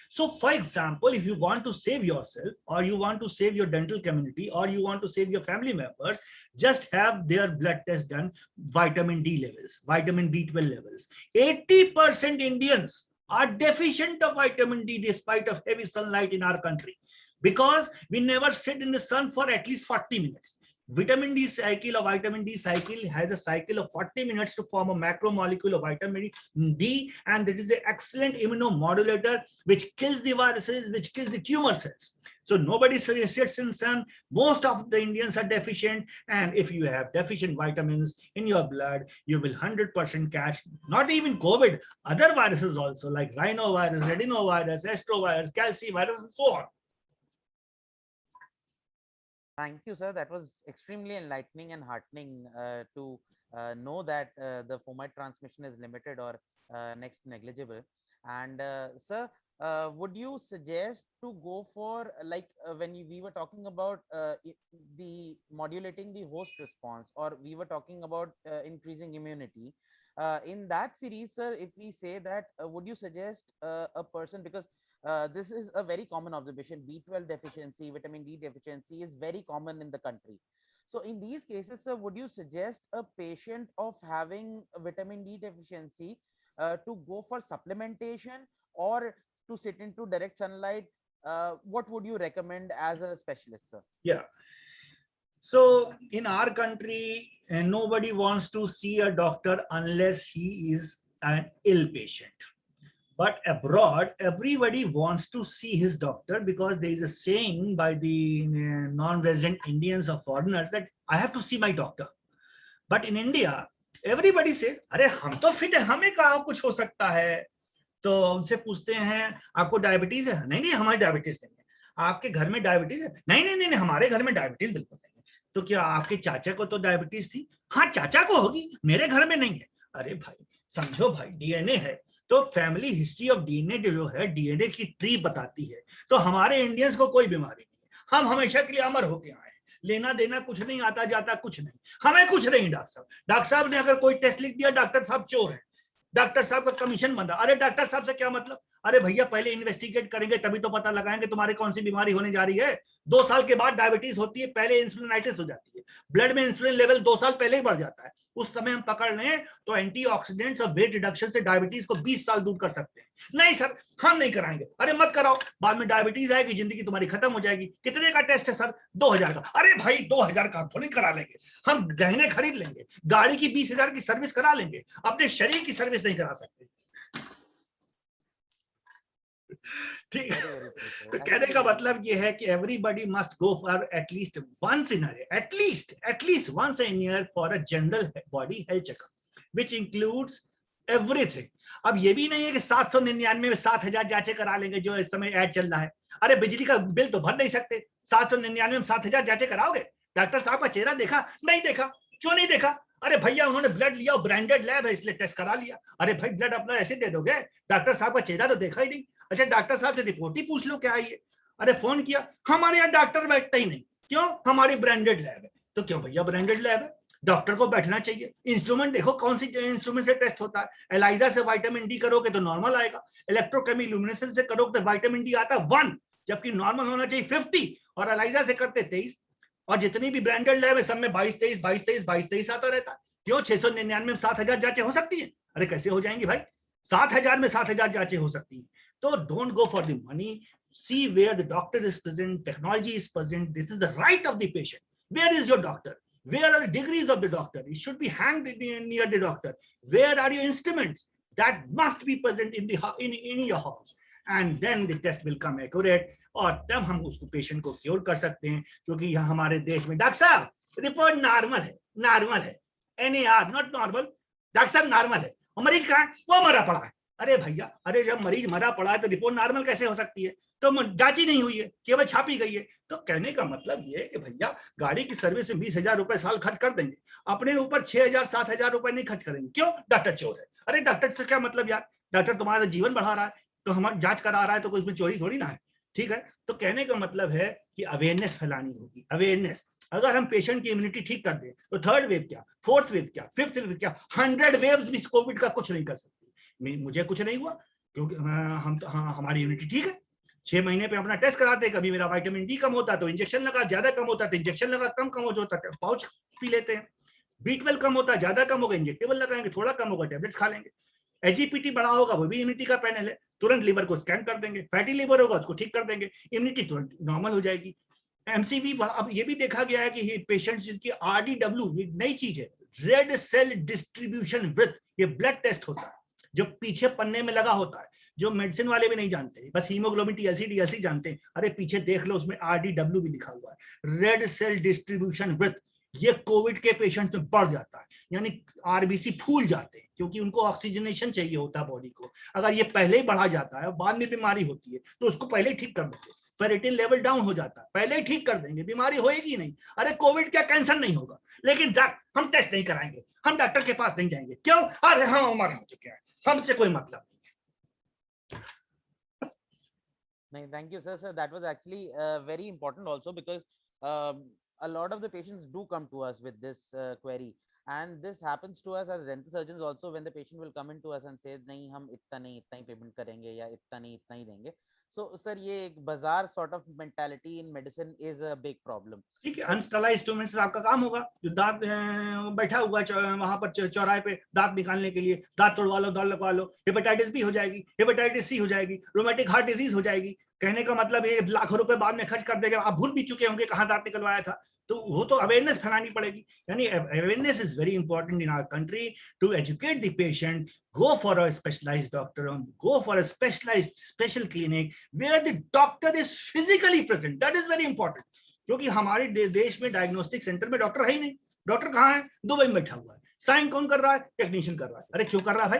So for example, if you want to save yourself, or you want to save your dental community, or you want to save your family members, just have their blood test done, vitamin D levels, vitamin B12 levels. 80% Indians are deficient of vitamin D despite of heavy sunlight in our country, because we never sit in the sun for at least 40 minutes. Vitamin D cycle has a cycle of 40 minutes to form a macromolecule of vitamin D, and that is an excellent immunomodulator which kills the viruses, which kills the tumor cells. So nobody sits in sun. Most of the Indians are deficient, and if you have deficient vitamins in your blood, you will 100% catch not even COVID, other viruses also like rhinovirus, adenovirus, astrovirus, calcivirus, and so on. Thank you, sir. That was extremely enlightening and heartening to know that the fomite transmission is limited or next to negligible. And sir, would you suggest to go for, like when we were talking about the modulating the host response, or we were talking about increasing immunity, in that series, sir, if we say that, would you suggest a person, because this is a very common observation, B12 deficiency, vitamin D deficiency is very common in the country. So in these cases, sir, would you suggest a patient of having a vitamin D deficiency to go for supplementation or to sit into direct sunlight? What would you recommend as a specialist, sir? Yeah. So in our country, nobody wants to see a doctor unless he is an ill patient. But abroad, everybody wants to see his doctor, because there is a saying by the non-resident Indians or foreigners that I have to see my doctor. But in India, everybody says, अरे हम तो fit है, हमें कहाँ कुछ हो सकता है? तो उनसे पूछते हैं, आपको डायबिटीज है? नहीं नहीं, हमारी डायबिटीज नहीं है। आपके घर में डायबिटीज है? नहीं नहीं नहीं, हमारे घर में डायबिटीज बिल्कुल नहीं है। तो क्या आपके चाचा को तो डायबिटीज थी? हाँ, चाचा को होगी, मेरे घर में नहीं है। अरे भाई समझो भाई, डीएनए है तो फैमिली हिस्ट्री ऑफ डीएनए जो है, डीएनए की ट्री बताती है। तो हमारे इंडियंस को कोई बीमारी नहीं है, हम हमेशा के लिए अमर होके आए, लेना देना कुछ नहीं, आता जाता कुछ नहीं, हमें कुछ नहीं। डॉक्टर साहब ने अगर कोई टेस्ट लिख दिया, डॉक्टर साहब चोर है, डॉक्टर साहब का कमीशन बंदा। अरे डॉक्टर साहब से क्या मतलब? अरे भैया पहले इन्वेस्टिगेट करेंगे तभी तो पता लगाएंगे तुम्हारी कौन सी बीमारी होने जा रही है। 2 साल के बाद डायबिटीज होती है, पहले इंसुलिनाइटिस हो जाती है, ब्लड में इंसुलिन लेवल 2 साल पहले ही बढ़ जाता है। उस समय हम पकड़ लें तो एंटीऑक्सीडेंट्स और वेट रिडक्शन से डायबिटीज को 20 साल दूर कर सकते हैं। नहीं सर, हम नहीं कराएंगे। अरे मत कराओ, बाद में डायबिटीज आएगी, जिंदगी तुम्हारी खत्म हो जाएगी। कितने का टेस्ट है सर? 2000 का। अरे भाई 2000 का तो नहीं करा लेंगे, हम गहने खरीद लेंगे, गाड़ी की 20,000 की सर्विस करा लेंगे, अपने शरीर की सर्विस नहीं करा सकते। ठीक है। Very, very true, sir. तो कहने का मतलब ये है कि everybody must go for at least once in at least once in year for a general body health checkup which includes everything. अब ये भी नहीं है कि 799 में 7,000 जांचें करा लेंगे जो इस समय ऐड चल रहा है। अरे बिजली का बिल तो भर नहीं सकते, 799 में 7,000 जांचें कराओगे? डॉक्टर साहब का चेहरा देखा? नहीं देखा। क्यों नहीं देखा? अरे भैया उन्होंने ब्लड लिया, ब्रांडेड लैब है इसलिए टेस्ट करा लिया। अरे भाई ब्लड अपना ऐसे दे दोगे? डॉक्टर साहब का चेहरा तो देखा ही नहीं। अच्छा डॉक्टर साहब से रिपोर्ट ही पूछ लो क्या है ये। अरे फोन किया, हमारे यहाँ डॉक्टर बैठता ही नहीं। क्यों? हमारी ब्रांडेड लैब है। तो क्यों भैया ब्रांडेड लैब है? डॉक्टर को बैठना चाहिए। इंस्ट्रूमेंट देखो कौन सी इंस्ट्रूमेंट से टेस्ट होता है। एलाइजा से विटामिन डी करोगे तो नॉर्मल आएगा, इलेक्ट्रोकेमिलुमिनेसेंस से करोगे तो विटामिन डी आता है 1, जबकि नॉर्मल होना चाहिए 50, और एलाइजा से करते 23। और जितनी भी ब्रांडेड लैब है सब में 22-23 आता रहता है। क्यों? 699 में 7,000 जांचें हो सकती है? अरे कैसे हो जाएंगी भाई? 7,000 में 7,000 जांचें हो सकती है। तो don't go for the money, see where the doctor is present, technology is present, this is the right of the patient. Where is your doctor? Where are the degrees of the doctor? It should be hanged near the doctor. Where are your instruments? That must be present in your house. And then the test will come accurate, और तब हम उसको patient को cure कर सकते हैं। क्योंकि यहाँ हमारे देश में डॉक्टर साहब रिपोर्ट नॉर्मल है, NAR नॉट नॉर्मल, डॉक्टर साहब नॉर्मल है, और मरीज कहाँ है? वो मरा पड़ा है। अरे भैया, अरे जब मरीज मरा पड़ा है तो रिपोर्ट नॉर्मल कैसे हो सकती है? तो जांच ही नहीं हुई है, केवल छापी गई है। तो कहने का मतलब ये है कि भैया गाड़ी की सर्विस में 20,000 रुपए साल खर्च कर देंगे, अपने ऊपर 6,000-7,000 रुपए नहीं खर्च करेंगे। क्यों? डॉक्टर चोर है। अरे डॉक्टर से क्या मतलब यार? डॉक्टर तुम्हारा जीवन बढ़ा रहा है, तो हमारी जांच करा रहा है, तो कोई इसमें चोरी थोड़ी ना है। ठीक है, तो कहने का मतलब है कि अवेयरनेस फैलानी होगी। अवेयरनेस, अगर हम पेशेंट की इम्यूनिटी ठीक कर दें तो थर्ड वेव क्या, फोर्थ वेव क्या, फिफ्थ वेव क्या, 100 वेव्स भी कोविड का कुछ नहीं कर सकती। मुझे कुछ नहीं हुआ क्योंकि हम तो हमारी इम्यूनिटी ठीक है। 6 महीने पे अपना टेस्ट कराते, कभी मेरा विटामिन डी कम होता तो इंजेक्शन लगा, ज्यादा कम होता तो इंजेक्शन लगा, कम हो जाता है पाउच पी लेते हैं। B12 कम होता, ज्यादा कम होगा इंजेक्टेबल लगाएंगे, थोड़ा कम होगा टेबलेट्स खा लेंगे। एजीपीटी बढ़ा होगा, वो भी इम्यूनिटी का पैनल है, तुरंत लीवर को स्कैन कर देंगे। फैटी लीवर होगा उसको ठीक कर देंगे, इम्यूनिटी तुरंत नॉर्मल हो जाएगी। एमसीवी, अब ये भी देखा गया है कि पेशेंट्स जिनकी RDW, ये नई चीज है, रेड सेल डिस्ट्रीब्यूशन वृत्त, ये ब्लड टेस्ट होता है जो पीछे पन्ने में लगा होता है, जो मेडिसिन वाले भी नहीं जानते, बस हीमोग्लोबिन TLC जानते हैं। अरे पीछे देख लो, उसमें RDW भी लिखा हुआ है, रेड सेल डिस्ट्रीब्यूशन वृत्त। ये कोविड के पेशेंट्स में बढ़ जाता है, यानी RBC फूल जाते हैं, क्योंकि उनको ऑक्सीजनेशन चाहिए होता है बॉडी को। अगर ये पहले ही बढ़ा जाता है, बाद में बीमारी होती है, तो उसको पहले ही ठीक कर देंगे। फेरेटिन लेवल डाउन हो जाता है, पहले ही ठीक कर देंगे, बीमारी होएगी नहीं। अरे कोविड क्या कैंसर नहीं होगा, लेकिन हम टेस्ट नहीं कराएंगे, हम डॉक्टर के पास नहीं जाएंगे। क्यों? अरे हम हमारे हो चुके हैं, हमसे कोई मतलब नहीं है। नहीं, thank you, sir. That was actually very important also, because a lot of the patients do come to us with this query, and this happens to us as dental surgeons also, when the patient will come in to us and say नहीं हम इतना ही payment करेंगे, या इतना ही देंगे। So sir, ये एक बाजार sort of mentality in medicine is a big problem. ठीक है, अनस्टरलाइज्ड इंस्ट्रूमेंट से आपका काम होगा। जो दांत बैठा हुआ वहां पर चौराहे पे दांत निकालने के लिए, दांत तोड़वा लो, दांत लगवा लो, हेपेटाइटिस B हो जाएगी, हेपेटाइटिस C हो जाएगी, रोमेटिक हार्ट डिजीज हो जाएगी। कहने का मतलब ये लाखों रुपए बाद में खर्च कर देगा, आप भूल भी चुके होंगे कहाँ दांत निकलवाया था। तो वो तो अवेयरनेस फैलानी पड़ेगी। यानी awareness is very important in our country to educate the patient. Go for a specialized doctor, go for a specialized special clinic where the doctor is physically present. That is very important. क्योंकि हमारे देश में diagnostic centre में doctor है ही नहीं। Doctor कहाँ है? Dubai में बैठा हुआ है। साइन कौन कर रहा है? टेक्नीशियन कर रहा है। अरे क्यों कर रहा है भाई?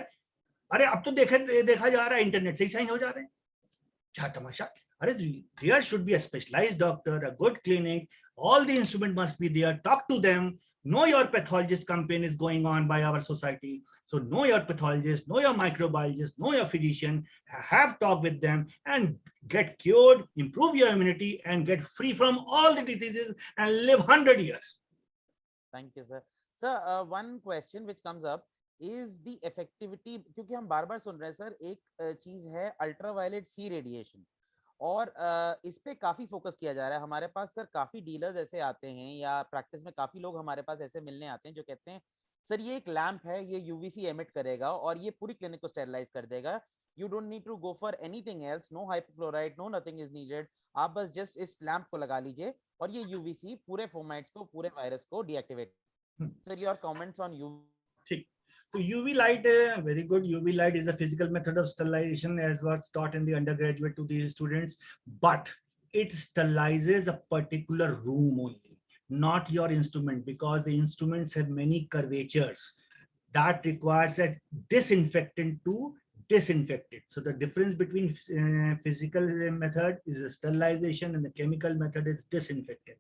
अरे अब तो देखा जा रहा है इंटरनेट से ही साइन हो जा रहे हैं। क्या तमाशा? अरे there should be a specialized doctor, a good clinic, all the instrument must be there, talk to them. Know your pathologist campaign is going on by our society. So know your pathologist, know your microbiologist, know your physician, have talk with them and get cured, improve your immunity and get free from all the diseases and live 100 years. Thank you, sir. Sir, one question which comes up is the effectivity, क्योंकि हम बार बार सुन रहे हैं sir, एक चीज है ultraviolet C radiation, और इस पे काफी फोकस किया जा रहा है। हमारे पास सर काफी डीलर्स ऐसे आते हैं, या प्रैक्टिस में काफी लोग हमारे पास ऐसे मिलने आते हैं जो कहते हैं सर ये एक लैंप है, ये UVC एमिट करेगा और ये पूरी क्लिनिक को स्टेरिलाइज कर देगा, you don't need to go for anything else, no hypochlorite, no nothing is needed, आप बस जस्ट इस लैंप को लगा लीजिए और ये UVC पूरे फोमाइट्स को, पूरे वायरस को deactivate. Sir your comments on you? ठीक, So UV light, very good. UV light is a physical method of sterilization as was taught in the undergraduate to the students, but it sterilizes a particular room only, not your instrument, because the instruments have many curvatures that requires a disinfectant to disinfect it. So the difference between physical method is sterilization and the chemical method is disinfectant.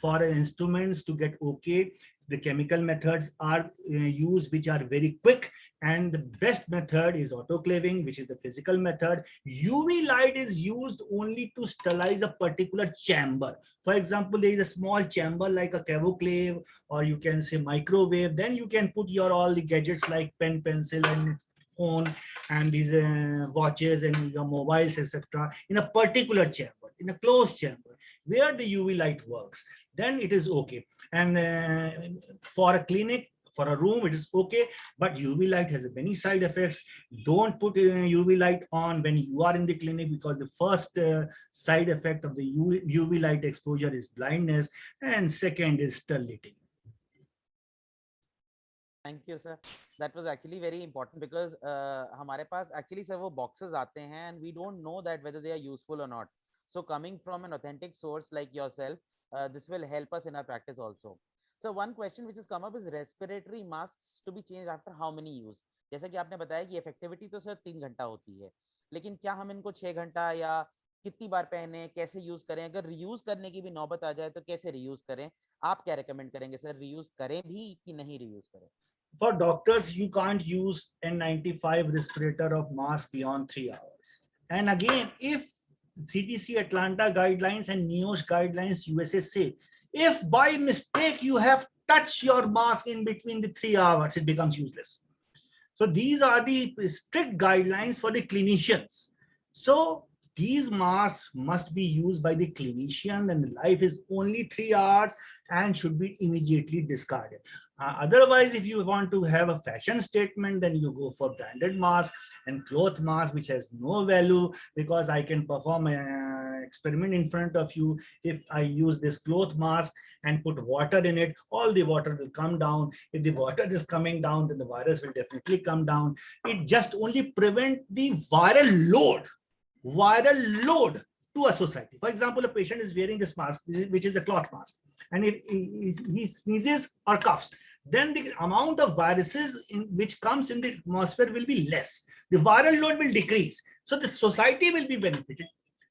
For instruments to get okay, the chemical methods are used, which are very quick, and the best method is autoclaving, which is the physical method. UV light is used only to sterilize a particular chamber. For example, there is a small chamber like a cavoclave, or you can say microwave. Then you can put your all the gadgets like pen, pencil, and phone, and these watches and your mobiles, etc., in a particular chamber, in a closed chamber where the UV light works. Then it is okay. And for a clinic, for a room, it is okay, but UV light has many side effects. Don't put UV light on when you are in the clinic, because the first side effect of the UV light exposure is blindness, and second is sterility. Thank you, sir. That was actually very important, because हमारे पास actually sir वो boxes आते हैं and we don't know that whether they are useful or not. So coming from an authentic source like yourself, this will help us in our practice also. So one question which has come up is respiratory masks to be changed after how many use? जैसा कि आपने बताया कि effectivity तो sir 3 घंटा होती है, लेकिन क्या हम इनको 6 घंटा या कितनी बार पहने, कैसे यूज करें? अगर रियूज करने की भी नौबत आ जाए तो कैसे रियूज करें? आप क्या रेकमेंड करेंगे सर, रियूज करें भी कि नहीं रियूज करें? For doctors, you can't use N95 respirator of mask beyond 3 hours. And again, if CDC Atlanta guidelines and NIOSH guidelines USA say, if by mistake you have touched your mask in between the 3 hours, it becomes useless. So these are the strict guidelines for the clinicians. So these masks must be used by the clinician, and the life is only 3 hours and should be immediately discarded. Otherwise, if you want to have a fashion statement, then you go for branded mask and cloth mask, which has no value, because I can perform an experiment in front of you. If I use this cloth mask and put water in it, all the water will come down. If the water is coming down, then the virus will definitely come down. It just only prevent the viral load to a society. For example, a patient is wearing this mask, which is a cloth mask, and if he sneezes or coughs, then the amount of viruses which comes in the atmosphere will be less. The viral load will decrease. So the society will be benefited.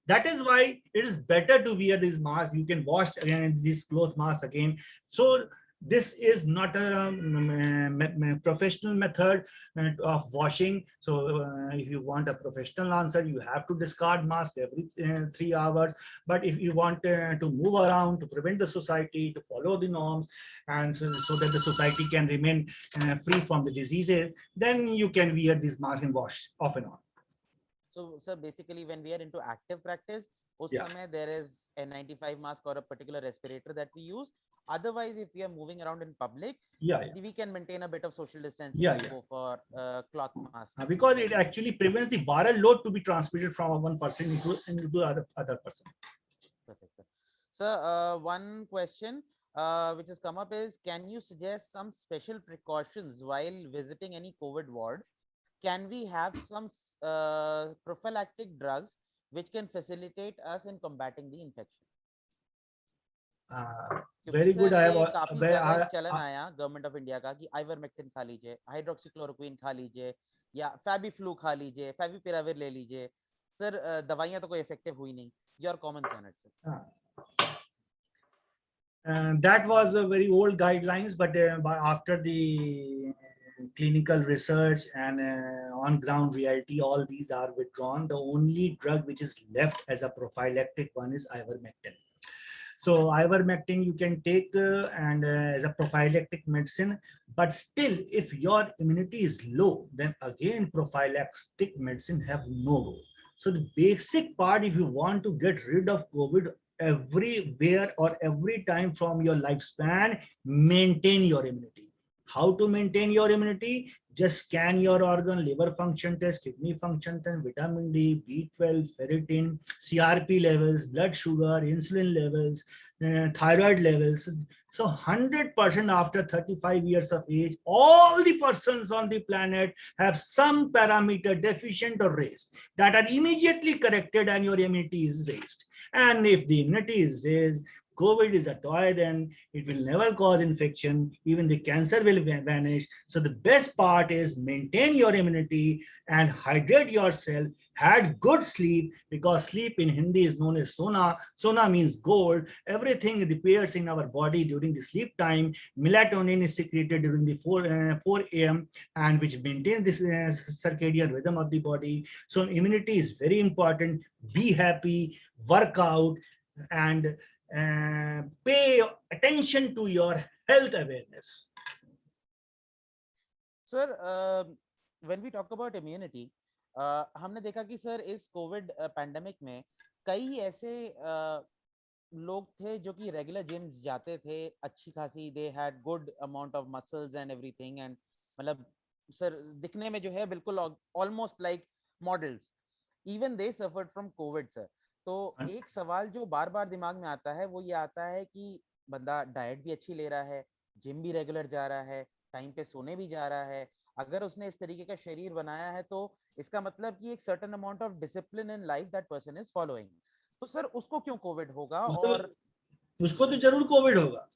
That is why it is better to wear this mask. You can wash again this cloth mask again. So this is not a professional method of washing. So if you want a professional answer, you have to discard mask every 3 hours. But if you want to move around, to prevent the society, to follow the norms, and so that the society can remain free from the diseases, then you can wear this mask and wash off and on. So basically, when we are into active practice, there is a N95 mask or a particular respirator that we use. Otherwise, if we are moving around in public, we can maintain a bit of social distancing and go for cloth masks. Because it actually prevents the viral load to be transmitted from one person into other person. Perfect, sir. So one question which has come up is, can you suggest some special precautions while visiting any COVID ward? Can we have some prophylactic drugs which can facilitate us in combating the infection? Very good. चलन आया government of India का कि ivermectin खा लीजिए, hydroxychloroquine खा लीजिए, या फैबीफ्लू खा लीजिए, फैविपिराविर ले लीजिए. सर दवाइयां तो कोई इफेक्टिव हुई नहीं. Your common sense sir. That was a very old guidelines, but after the clinical research and on-ground reality, all these are withdrawn. The only drug which is left as a prophylactic one is ivermectin. So ivermectin you can take as a prophylactic medicine, but still if your immunity is low, then again prophylactic medicine have no role. So the basic part, if you want to get rid of COVID everywhere or every time from your lifespan, maintain your immunity. How to maintain your immunity? Just scan your organ, liver function test, kidney function test, vitamin D, B12, ferritin, CRP levels, blood sugar, insulin levels, thyroid levels. So 100% after 35 years of age, all the persons on the planet have some parameter deficient or raised that are immediately corrected and your immunity is raised. And if the immunity is raised, COVID is a toy, then it will never cause infection. Even the cancer will vanish. So the best part is maintain your immunity and hydrate yourself. Had good sleep, because sleep in Hindi is known as sona. Sona means gold. Everything repairs in our body during the sleep time. Melatonin is secreted during the 4 a.m. and which maintains this circadian rhythm of the body. So immunity is very important. Be happy, work out, and pay attention to your health awareness. Sir, when we talk about immunity, हमने देखा कि sir इस Covid pandemic में कई ऐसे लोग थे जो कि रेगुलर जिम जाते थे, अच्छी खासी, they had good amount of muscles and everything, and मतलब सर दिखने में जो है बिल्कुल almost like models, even they suffered from Covid sir. तो एक सवाल जो बार बार दिमाग में आता है वो ये आता है कि बंदा डाइट भी अच्छी ले रहा है, जिम भी रेगुलर जा रहा है, टाइम पे सोने भी जा रहा है, अगर उसने इस तरीके का शरीर बनाया है तो इसका मतलब कि एक certain amount of discipline in life that person is following. तो सर उसको क्यों कोविड होगा? और उसको तो जरूर कोविड होगा,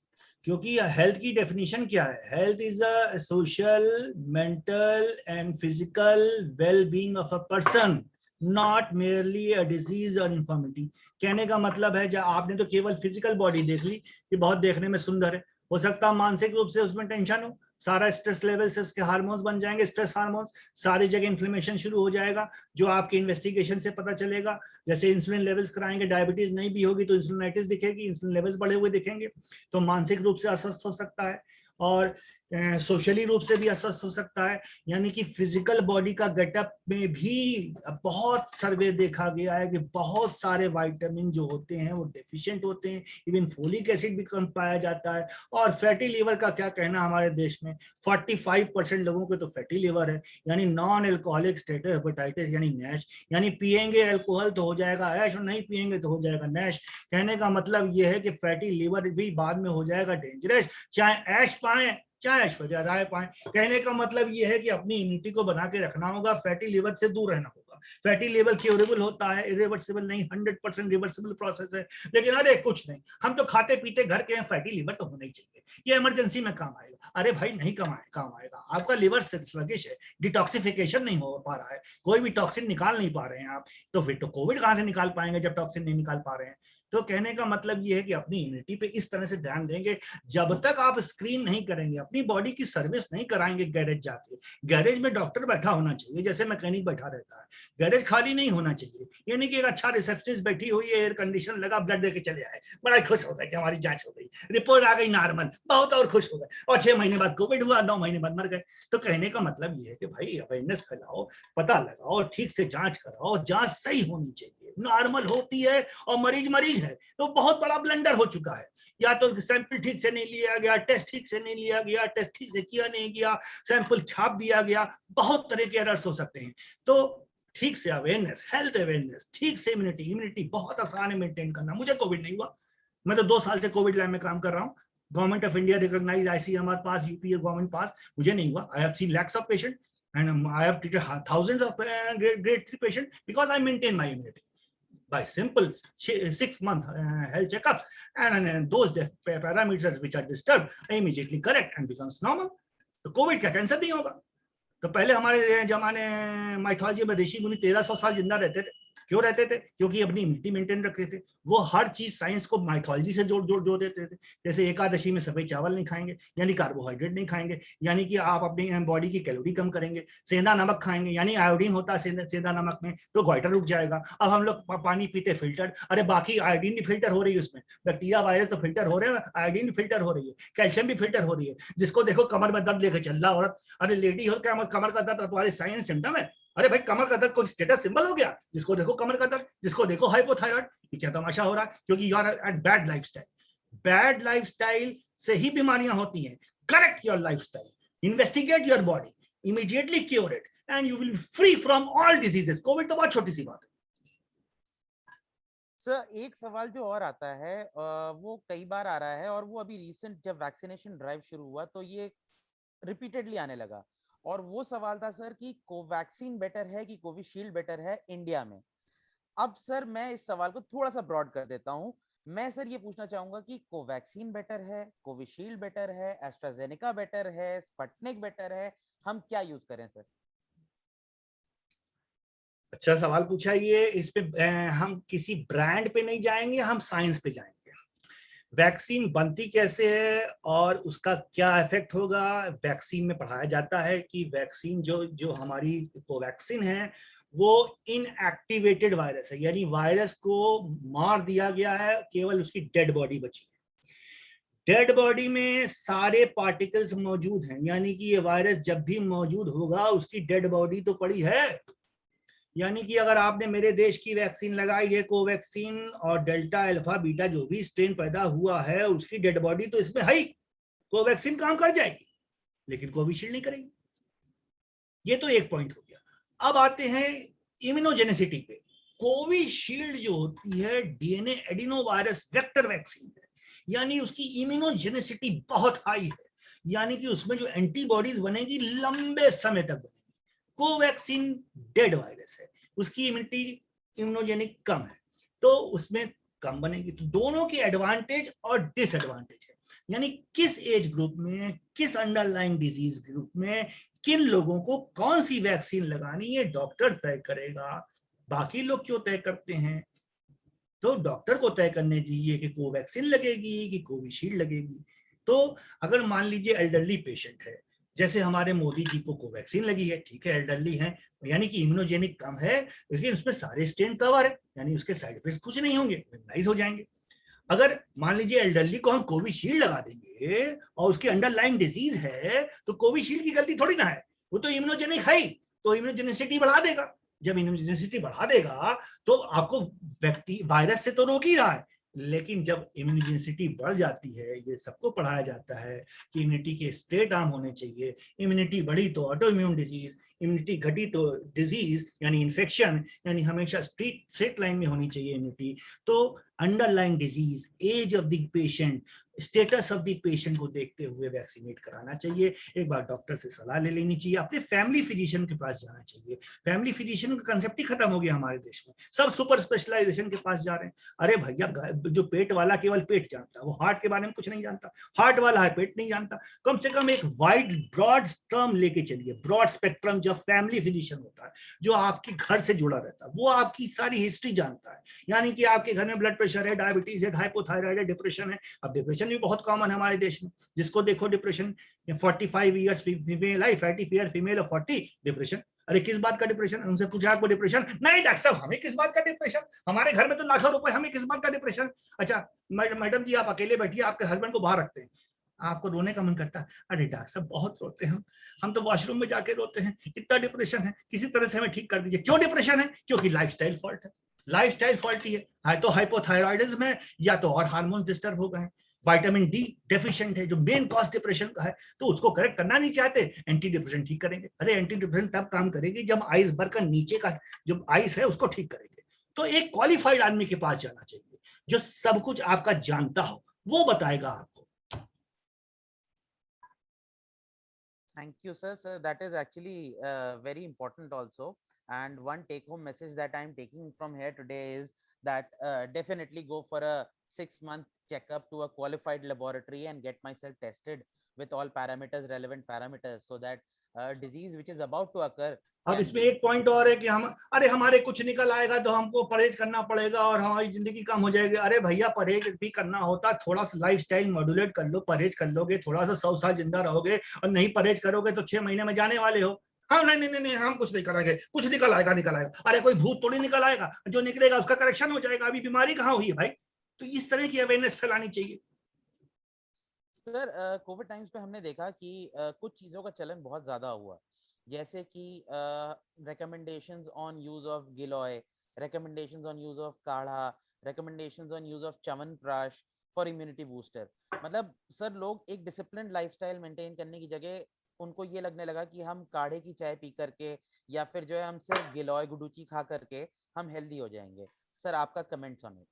क्योंकि हेल्थ की डेफिनेशन क्या है? Health is a social, mental and physical well being of a person, not merely a disease और इन्फॉर्मिटी। कहने का मतलब है, जब आपने तो केवल फिजिकल बॉडी देख ली कि बहुत देखने में सुंदर है, हो सकता है मानसिक रूप से उसमें टेंशन हो, सारा स्ट्रेस लेवल से उसके हार्मोन्स बन जाएंगे, स्ट्रेस हार्मोन्स, सारी जगह इन्फ्लेमेशन शुरू हो जाएगा, जो आपके इन्वेस्टिगेशन से पता चलेगा। जैसे इंसुलिन लेवल्स कराएंगे, डायबिटीज नहीं भी होगी तो इंसुलिनाइटिस दिखेगी, इंसुलिन लेवल्स बढ़े हुए दिखेंगे, तो मानसिक रूप से अस्वस्थ हो सकता है और सोशली रूप से भी अस्वस्थ हो सकता है। यानी कि फिजिकल बॉडी का गेटअप में भी बहुत सर्वे देखा गया है कि बहुत सारे विटामिन जो होते हैं वो डेफिशिएंट होते हैं, इवन फोलिक एसिड भी कम पाया जाता है। और फैटी लिवर का क्या कहना, हमारे देश में 45% लोगों को तो फैटी लिवर है, यानी नॉन एल्कोहलिक स्टेटोहेपेटाइटिस यानी नैश, यानी पिएंगे अल्कोहल तो हो जाएगा ऐश और नहीं पिएंगे तो हो जाएगा नैश। कहने का मतलब ये है कि फैटी लिवर भी बाद में हो जाएगा डेंजरस, चाहे ऐश पाए चाहे ऐश्वर्या राय पाए। कहने का मतलब ये है कि अपनी इम्यूनिटी को बना के रखना होगा, फैटी लिवर से दूर रहना होगा। फैटी लिवर क्योरेबल होता है, इरिवर्सिबल नहीं, 100% रिवर्सिबल प्रोसेस है। लेकिन अरे कुछ नहीं, हम तो खाते पीते घर के हैं, फैटी लिवर तो होना ही चाहिए, ये इमरजेंसी में काम आएगा। अरे भाई नहीं काम आएगा, आपका लिवर स्लगिश है, डिटॉक्सिफिकेशन नहीं हो पा रहा है, कोई भी टॉक्सिन निकाल नहीं पा रहे हैं आप, तो फिर तो कोविड कहां से निकाल पाएंगे जब टॉक्सिन नहीं निकाल पा रहे हैं। तो कहने का मतलब ये है कि अपनी इम्यूनिटी पे इस तरह से ध्यान देंगे, जब तक आप स्क्रीन नहीं करेंगे, अपनी बॉडी की सर्विस नहीं कराएंगे गैरेज जाके। गैरेज में डॉक्टर बैठा होना चाहिए, जैसे मैकेनिक बैठा रहता है, गैरेज खाली नहीं होना चाहिए। यानी कि एक अच्छा रिसेप्शनिस्ट बैठी हुई है, एयर कंडीशन लगा, ब्लड देके चले आए, बड़ा खुश हो गए कि हमारी जांच हो गई, रिपोर्ट आ गई नॉर्मल, बहुत और खुश हो गए, और 6 महीने बाद कोविड हुआ, 9 महीने बाद मर गए। तो कहने का मतलब ये है कि भाई अवेयरनेस फैलाओ, पता लगाओ, ठीक से जांच कराओ, जांच सही होनी चाहिए। नॉर्मल होती है और मरीज है तो बहुत बड़ा ब्लंडर हो चुका है, या तो सैंपल ठीक से नहीं लिया गया, टेस्ट ठीक से नहीं लिया गया, टेस्ट ठीक से किया नहीं गया, सैंपल छाप दिया गया, बहुत तरह के एरर्स हो सकते हैं। तो ठीक से अवेयरनेस, हेल्थ अवेयरनेस, ठीक से इम्यूनिटी बहुत आसान है मेंटेन करना। मुझे कोविड नहीं हुआ, मैं तो 2 साल से कोविड लैब में काम कर रहा हूँ, government of India recognised ICMR पास, यूपी गवर्नमेंट पास, मुझे नहीं हुआ। I have seen lakhs of patient and I have treated thousands of grade 3 patients because I maintain my immunity by simple 6-month health checkups, and those parameters which are disturbed I immediately correct and becomes normal. तो Covid का cancer नहीं होगा। तो पहले हमारे जमाने mythology में ऋषि मुनि 1300 साल जिंदा रहते थे। क्यों रहते थे? क्योंकि अपनी इम्यूनिटी मेंटेन रखते थे। वो हर चीज साइंस को माइथोलॉजी से जोड़ देते थे। जैसे एकादशी में सफेद चावल नहीं खाएंगे, यानी कार्बोहाइड्रेट नहीं खाएंगे, यानी कि आप अपनी बॉडी की कैलोरी कम करेंगे। सेंधा नमक खाएंगे, यानी आयोडीन होता है सेंधा नमक में, तो गोइटर रुक जाएगा। अब हम लोग पानी पीते फिल्टर्ड, अरे बाकी आयोडीन भी फिल्टर हो रही है उसमें, बैक्टीरिया वायरस तो फिल्टर हो रहे हैं, आयोडीन भी फिल्टर हो रही है, कैल्शियम भी फिल्टर हो रही है। जिसको देखो कमर में दर्द लेकर चल रहा औरत, अरे लेडी हो क्या कमर का दर्द तुम्हारे साइन सिम्टम है? अरे भाई कमर का दर्द कोई स्टेटस सिंबल हो गया? जिसको देखो कमर का दर्द, जिसको देखो हाइपोथायराइड। ये क्या तमाशा हो रहा है? क्योंकि you are at bad lifestyle. Bad lifestyle से ही बीमारियां होती हैं। Correct your lifestyle, investigate your body, immediately cure it, and you will be free from all diseases. COVID तो बहुत छोटी सी बात है. सर एक सवाल जो और आता है वो कई बार आ रहा है, और वो अभी रिसेंट जब वैक्सीनेशन ड्राइव शुरू हुआ तो ये रिपीटेडली आने लगा, और वो सवाल था सर कि कोवैक्सीन बेटर है कि कोविशील्ड बेटर है इंडिया में. अब सर मैं इस सवाल को थोड़ा सा ब्रॉड कर देता हूं. मैं सर ये पूछना चाहूंगा कि कोवैक्सीन बेटर है, कोविशील्ड बेटर है, एस्ट्राजेनेका बेटर है, स्पुतनिक बेटर है, हम क्या यूज करें सर? अच्छा सवाल पूछा ये. इस पे हम किसी ब्रांड पे नहीं जाएंगे, हम साइंस पे जाएंगे. वैक्सीन बनती कैसे है और उसका क्या इफेक्ट होगा, वैक्सीन में पढ़ाया जाता है कि वैक्सीन जो हमारी कोवैक्सीन है वो इनएक्टिवेटेड वायरस है, यानी वायरस को मार दिया गया है, केवल उसकी डेड बॉडी बची है. डेड बॉडी में सारे पार्टिकल्स मौजूद हैं, यानी कि ये वायरस जब भी मौजूद होगा उसकी डेड बॉडी तो पड़ी है. यानी कि अगर आपने मेरे देश की वैक्सीन लगाई है कोवैक्सीन, और डेल्टा अल्फा बीटा जो भी स्ट्रेन पैदा हुआ है उसकी डेड बॉडी तो इसमें है ही. कोवैक्सीन काम कर जाएगी लेकिन कोविशील्ड नहीं करेगी. ये तो एक पॉइंट हो गया. अब आते हैं इम्यूनोजेनेसिटी पे. कोविशील्ड जो होती है DNA adeno virus vector vaccine है, यानी उसकी इम्यूनोजेनेसिटी बहुत हाई है, यानी कि उसमें जो एंटीबॉडीज बनेगी लंबे समय तक बनेगी. कोवैक्सीन डेड वायरस है, उसकी इम्यूनिटी इम्यूनोजेनिक कम है, तो उसमें कम बनेगी. तो दोनों के एडवांटेज और डिसएडवांटेज है, यानी किस एज ग्रुप में, किस अंडरलाइंग डिजीज ग्रुप में, किन लोगों को कौन सी वैक्सीन लगानी है डॉक्टर तय करेगा. बाकी लोग क्यों तय करते हैं? तो डॉक्टर को तय करने दीजिए कि कोवैक्सीन लगेगी कि कोविशील्ड लगेगी. तो अगर मान लीजिए एल्डरली पेशेंट है, जैसे हमारे मोदी जी को कोवैक्सीन लगी है, ठीक है एल्डरली है, यानी कि इम्यूनोजेनिक कम है, लेकिन उसमें सारे स्ट्रेन कवर है, यानी उसके साइड इफेक्ट्स कुछ नहीं होंगे, इम्यूनाइज हो जाएंगे. अगर मान लीजिए एल्डरली को हम कोविशील्ड लगा देंगे और उसकी अंडरलाइंग डिजीज है, तो कोविशील्ड की गलती थोड़ी ना है, वो तो इम्यूनोजेनिक है ही, तो इम्यूनोजेनिसिटी बढ़ा देगा. जब इम्यूनोजेनिसिटी बढ़ा देगा तो आपको वायरस से तो रोक ही रहा है, लेकिन जब इम्यूनोजेनिसिटी बढ़ जाती है, ये सबको पढ़ाया जाता है कि इम्यूनिटी के स्टेट आर्म होने चाहिए. इम्यूनिटी बढ़ी तो ऑटो इम्यून डिजीज, इम्यूनिटी घटी तो डिजीज यानी इन्फेक्शन, यानी हमेशा स्ट्रेट लाइन में होनी चाहिए इम्यूनिटी. तो underlying disease, age of the patient, status of the patient को देखते हुए वैक्सीनेट कराना चाहिए. एक बार डॉक्टर से सलाह ले लेनी चाहिए, अपने फैमिली फिजिशियन के पास जाना चाहिए. फैमिली फिजिशियन का कंसेप्ट ही खत्म हो गया हमारे देश में, सब सुपर स्पेशलाइजेशन के पास जा रहे हैं. अरे भैया, जो पेट वाला केवल पेट जानता है, वो हार्ट के बारे में कुछ नहीं जानता. हार्ट वाला है पेट नहीं जानता. कम से कम एक वाइड ब्रॉड टर्म लेके चलिए, ब्रॉड स्पेक्ट्रम. जब फैमिली फिजिशियन होता है जो आपके घर से जुड़ा रहता है, वो आपकी सारी हिस्ट्री जानता है, यानी कि आपके घर में ब्लड प्रेशर है, डायबिटीज है, हाइपोथायराइड है, डिप्रेशन है. अब डिप्रेशन भी बहुत कॉमन है हमारे देश में, जिसको देखो डिप्रेशन. 45 ईयर्स फीमेल है, 40 ईयर फीमेल और 40 डिप्रेशन. अरे किस बात का डिप्रेशन? उनसे पूछा आपको डिप्रेशन? नहीं डॉक्टर साहब, हमें किस बात का डिप्रेशन, हमारे घर में तो लाखों रुपए, हमें किस बात का डिप्रेशन. अच्छा मैडम जी, आप अकेले बैठिए, आपके हस्बैंड को बाहर रखते हैं, आपको रोने का मन करता है. अरे डॉक्टर साहब बहुत रोते हैं हम तो वॉशरूम में जाके रोते हैं, इतना डिप्रेशन है, किसी तरह से हमें ठीक कर दीजिए. क्यों डिप्रेशन है? क्योंकि लाइफस्टाइल फॉल्ट है. लाइफस्टाइल फॉल्ट ही है तो हाइपोथायराइडिज्म है, या तो और हार्मोन डिस्टर्ब हो गए, विटामिन डी डेफिशिएंट है जो मेन कॉज डिप्रेशन का है, तो उसको करेक्ट करना नहीं चाहते, एंटी डिप्रेशन ठीक करेंगे. अरे एंटी डिप्रेशन तब काम करेगी जब आइसबर्ग का नीचे का जो आइस है उसको ठीक करेंगे. तो एक क्वालिफाइड आदमी के पास जाना चाहिए जो सब कुछ आपका जानता हो, वो बताएगा आपको. Thank you, sir. Sir, that is actually very important also. And one take-home message that I'm taking from here today is that definitely go for a 6-month checkup to a qualified laboratory and get myself tested with all parameters, relevant parameters, so that disease which is about to occur. अब इसमें एक point और है कि अरे हमारे कुछ निकल आएगा तो हमको परहेज करना पड़ेगा और हमारी जिंदगी कम हो जाएगी. अरे भैया, परहेज भी करना होता, थोड़ा सा लाइफस्टाइल मॉड्यूलेट कर लो. परहेज कर लोगे थोड़ा सा 100 साल जिंदा रहोगे, और नहीं परहेज करोगे तो 6 महीने में जाने वाले हो. हाँ नहीं नहीं नहीं, हम कुछ नहीं करेंगे, कुछ निकल आएगा निकल आएगा. अरे कोई भूत थोड़ी निकल आएगा, जो निकलेगा उसका करेक्शन हो जाएगा. अभी बीमारी कहाँ हुई है भाई? तो इस तरह की अवेयरनेस फैलानी चाहिए. सर कोविड टाइम्स पे हमने देखा कि कुछ चीजों का चलन बहुत ज्यादा हुआ, जैसे कि recommendations on use of giloy, recommendations on use of काढ़ा, recommendations on use of chyawanprash for immunity booster. मतलब सर लोग एक डिसिप्लिन्ड लाइफस्टाइल मेंटेन करने की जगह उनको ये लगने लगा कि हम काढ़े की चाय पी करके या फिर जो है हम सिर्फ गिलोय गुडूची खा करके हम हेल्दी हो जाएंगे। सर आपका कमेंट्स ऑन इट।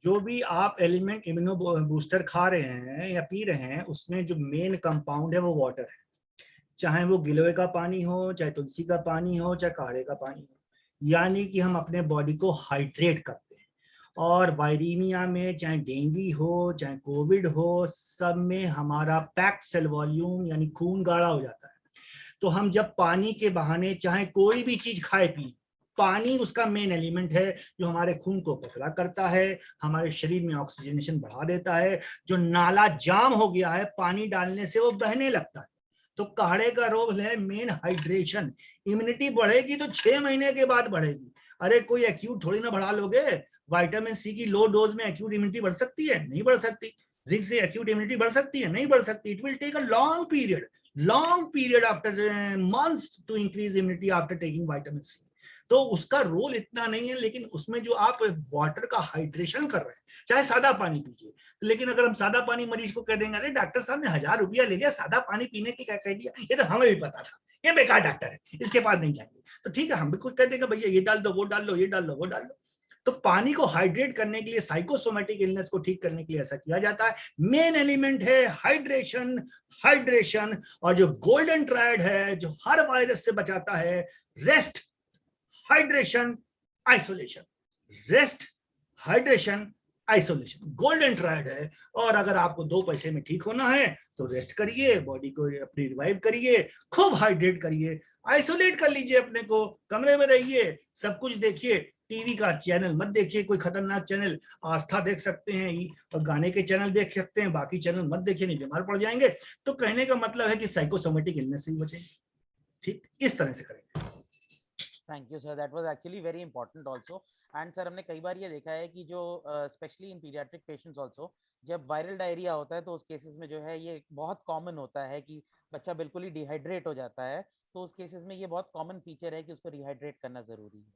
जो भी आप एलिमेंट इम्यूनो बूस्टर खा रहे हैं या पी रहे हैं, उसमें जो मेन कंपाउंड है वो वाटर है। चाहे वो गिलोय का पानी हो, चाहे तुलसी का पानी हो, चाहे काढ़े का पानी हो, यानी कि हम अपने बॉडी को हाइड्रेट करते हैं। और वायरीमिया में चाहे डेंगू हो चाहे कोविड हो, सब में हमारा पैक्ड सेल वॉल्यूम यानी खून गाढ़ा हो जाता है। तो हम जब पानी के बहाने चाहे कोई भी चीज खाए पिए, पानी उसका मेन एलिमेंट है जो हमारे खून को पतला करता है, हमारे शरीर में ऑक्सीजनेशन बढ़ा देता है। जो नाला जाम हो गया है, पानी डालने से वो बहने लगता है। तो काढ़े का रोल है मेन हाइड्रेशन। इम्यूनिटी बढ़ेगी तो 6 महीने के बाद बढ़ेगी। अरे कोई एक्यूट थोड़ी ना बढ़ा लोगे। विटामिन सी की लो डोज में एक्यूट इम्यूनिटी बढ़ सकती है? नहीं बढ़ सकती। जिंक से एक्यूट इम्यूनिटी बढ़ सकती है? नहीं बढ़ सकती। It will take a long period after months to increase immunity after taking vitamin C. तो उसका रोल इतना नहीं है, लेकिन उसमें जो आप वाटर का हाइड्रेशन कर रहे हैं, चाहे सादा पानी पीजिए। लेकिन अगर हम सादा पानी मरीज को कह देंगे, अरे डॉक्टर साहब ने 1000 रुपया ले लिया सादा पानी पीने की, क्या कह दिया, ये तो हमें भी पता था, ये बेकार डॉक्टर है, इसके पास नहीं जाएंगे। तो ठीक है, हम भी कुछ कह देंगे, भैया ये डाल दो, वो डाल लो, ये डाल लो, वो डाल लो। तो पानी को हाइड्रेट करने के लिए, साइकोसोमेटिक इलनेस को ठीक करने के लिए ऐसा किया जाता है। मेन एलिमेंट है हाइड्रेशन। हाइड्रेशन और जो गोल्डन ट्रायड है जो हर वायरस से बचाता है, rest, hydration, isolation. Rest, hydration, isolation golden triad है। और अगर आपको 2 पैसे में ठीक होना है तो रेस्ट करिए, बॉडी को अपनी रिवाइव करिए, खूब हाइड्रेट करिए, आइसोलेट कर लीजिए अपने को, कमरे में रहिए, सब कुछ देखिए। टीवी का चैनल मत देखिए, कोई खतरनाक चैनल। आस्था देख सकते हैं और गाने के चैनल देख सकते हैं, बाकी चैनल मत देखिए, नहीं बीमार पड़ जाएंगे। तो कहने का मतलब है कि साइकोसोमेटिक इलनेस से ही बचेंगे। ठीक, इस तरह से करेंगे। Thank you sir, that was actually very important also. And sir हमने कई बार ये देखा है कि जो specially in paediatric patients also, जब वायरल डायरिया होता है तो उस केसेस में जो है ये बहुत कॉमन होता है कि बच्चा बिल्कुल ही डिहाइड्रेट हो जाता है। तो उस केसेस में ये बहुत कॉमन फीचर है कि उसको रिहाइड्रेट करना जरूरी है।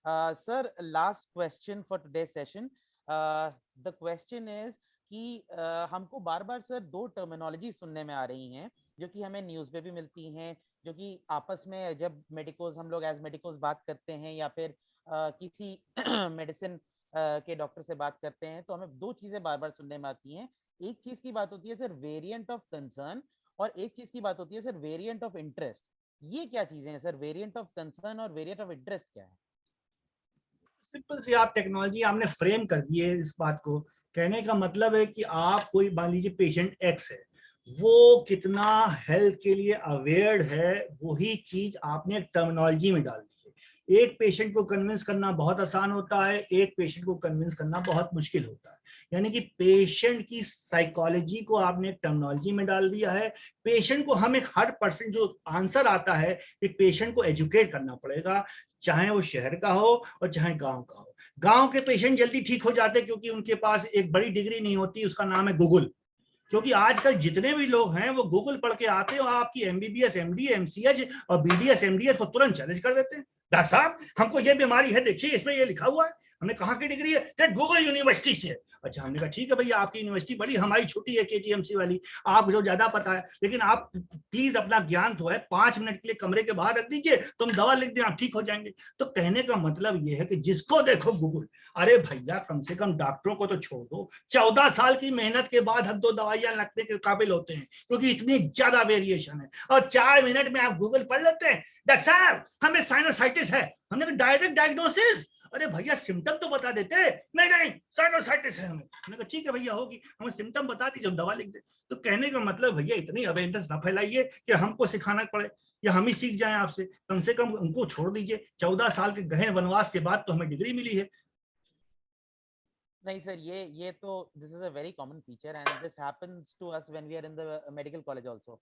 Sir last question for today session. The question is कि हमको बार बार सर 2 टर्मिनोलॉजी सुनने में आ रही हैं जो कि हमें न्यूज़ पे भी मिलती हैं, जो कि आपस में जब मेडिकोज हम लोग एज मेडिकोज बात करते हैं या फिर किसी मेडिसिन के डॉक्टर से बात करते हैं, तो हमें 2 चीजें बार बार सुनने में आती हैं। एक चीज की बात होती है सर वेरिएंट ऑफ कंसर्न, और एक चीज की बात होती है सर वेरिएंट ऑफ इंटरेस्ट। ये क्या चीजें हैं सर, वेरिएंट ऑफ कंसर्न और वेरिएंट ऑफ इंटरेस्ट क्या है? सिंपल सी आप टेक्नोलॉजी आपने फ्रेम कर दी है इस बात को। कहने का मतलब है कि आप कोई मान लीजिए पेशेंट एक्स है, वो कितना हेल्थ के लिए अवेयर है, वही चीज आपने टर्मिनोलॉजी में डाल दी है। एक पेशेंट को कन्विंस करना बहुत आसान होता है, एक पेशेंट को कन्विंस करना बहुत मुश्किल होता है। यानी कि पेशेंट की साइकोलॉजी को आपने टर्मिनोलॉजी में डाल दिया है। पेशेंट को हम एक 100% जो आंसर आता है, एक पेशेंट को एजुकेट करना पड़ेगा, चाहे वो शहर का हो और चाहे गांव का हो। गांव के पेशेंट जल्दी ठीक हो जाते क्योंकि उनके पास एक बड़ी डिग्री नहीं होती, उसका नाम है गूगल। क्योंकि आजकल जितने भी लोग हैं वो गूगल पढ़ के आते हैं और आपकी एमबीबीएस, एमडी, एमसीएच और बीडीएस, एमडीएस को तुरंत चैलेंज कर देते हैं। डॉक्टर साहब हमको ये बीमारी है, देखिए इसमें ये लिखा हुआ है। हमने कहा की डिग्री है? गूगल यूनिवर्सिटी से। अच्छा, हमने कहा ठीक है भैया, आपकी यूनिवर्सिटी बड़ी, हमारी छोटी है केटीएमसी वाली, आपको ज्यादा पता है। लेकिन आप प्लीज अपना ज्ञान तो है 5 मिनट के लिए कमरे के बाहर रख दीजिए, तुम दवा लिख दें, आप ठीक हो जाएंगे। तो कहने का मतलब ये है कि जिसको देखो गूगल। अरे भैया कम से कम डॉक्टरों को तो छोड़ दो, 14 साल की मेहनत के बाद हम 2 दवाइयां लगने के काबिल होते हैं, क्योंकि इतनी ज्यादा वेरिएशन है। और 4 मिनट में आप गूगल पढ़ लेते हैं, डॉक्टर साहब हमें साइनोसाइटिस है। हमने कहा डायरेक्ट डायग्नोसिस, अरे भैया सिम्टम तो बता देते। नहीं साइनोसाइटिस है हमें। हमने कहा ठीक है भैया होगी, हमें सिम्टम बता दीजिए, हम दवा लिख दे। तो कहने का मतलब भैया इतनी अवेयरनेस ना फैलाइए कि हमको सिखाना पड़े या हम ही सीख जाएं आपसे। कम से कम उनको छोड़ दीजिए। 14 साल के गहन वनवास के बाद तो हमें डिग्री मिली है। नहीं सर, ये तो this is a very common feature and this happens to us when we are in the medical college also.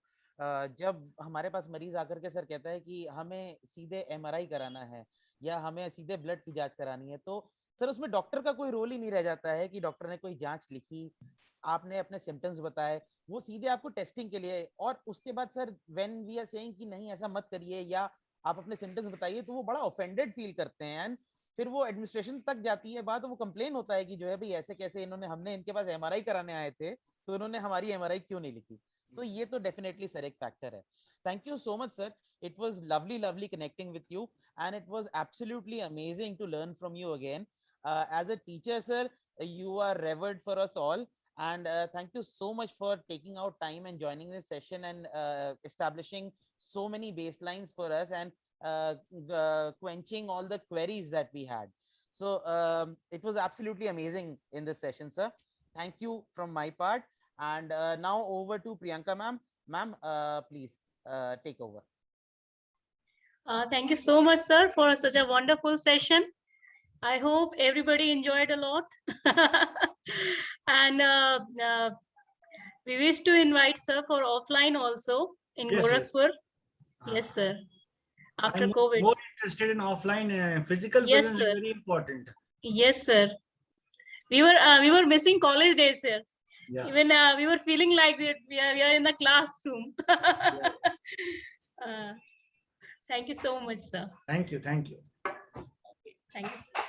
जब हमारे पास मरीज आकर के सर कहता है कि हमें सीधे एमआरआई कराना है या हमें सीधे ब्लड की जांच करानी है, तो सर उसमें डॉक्टर का कोई रोल ही नहीं रह जाता है कि डॉक्टर ने कोई जांच लिखी, आपने अपने सिम्टम्स बताए, वो सीधे आपको टेस्टिंग के लिए। और उसके बाद sir when we are saying कि नहीं ऐसा मत करिए या आप अपने सिम्टम्स बताइए, तो वो बड़ा ऑफेंडेड फील करते हैं एंड फिर वो एडमिनिस्ट्रेशन तक जाती है बात, वो कंप्लेन होता है कि जो है भाई ऐसे कैसे, इन्होंने, हमने इनके पास एमआरआई कराने आए थे तो इन्होंने हमारी एमआरआई क्यों नहीं लिखी। So ये तो definitely sir एक factor है. Thank you so much, sir. It was lovely connecting with you, and it was absolutely amazing to learn from you again. As a teacher, sir, you are revered for us all. And thank you so much for taking out time and joining this session and establishing so many baselines for us and quenching all the queries that we had. So it was absolutely amazing in this session, sir. Thank you from my part. And now over to Priyanka ma'am. Ma'am, please take over. Thank you so much, sir, for such a wonderful session. I hope everybody enjoyed a lot. And we wish to invite sir for offline also in Yes, yes. Gorakhpur. Yes, sir. After I'm COVID. more interested in offline. Physical Yes, presence sir. is very important. Yes, sir. We were missing college days, sir. Yeah. Even we were feeling like that we are in the classroom. Thank you so much, sir. Thank you. Thank you. Thank you, sir.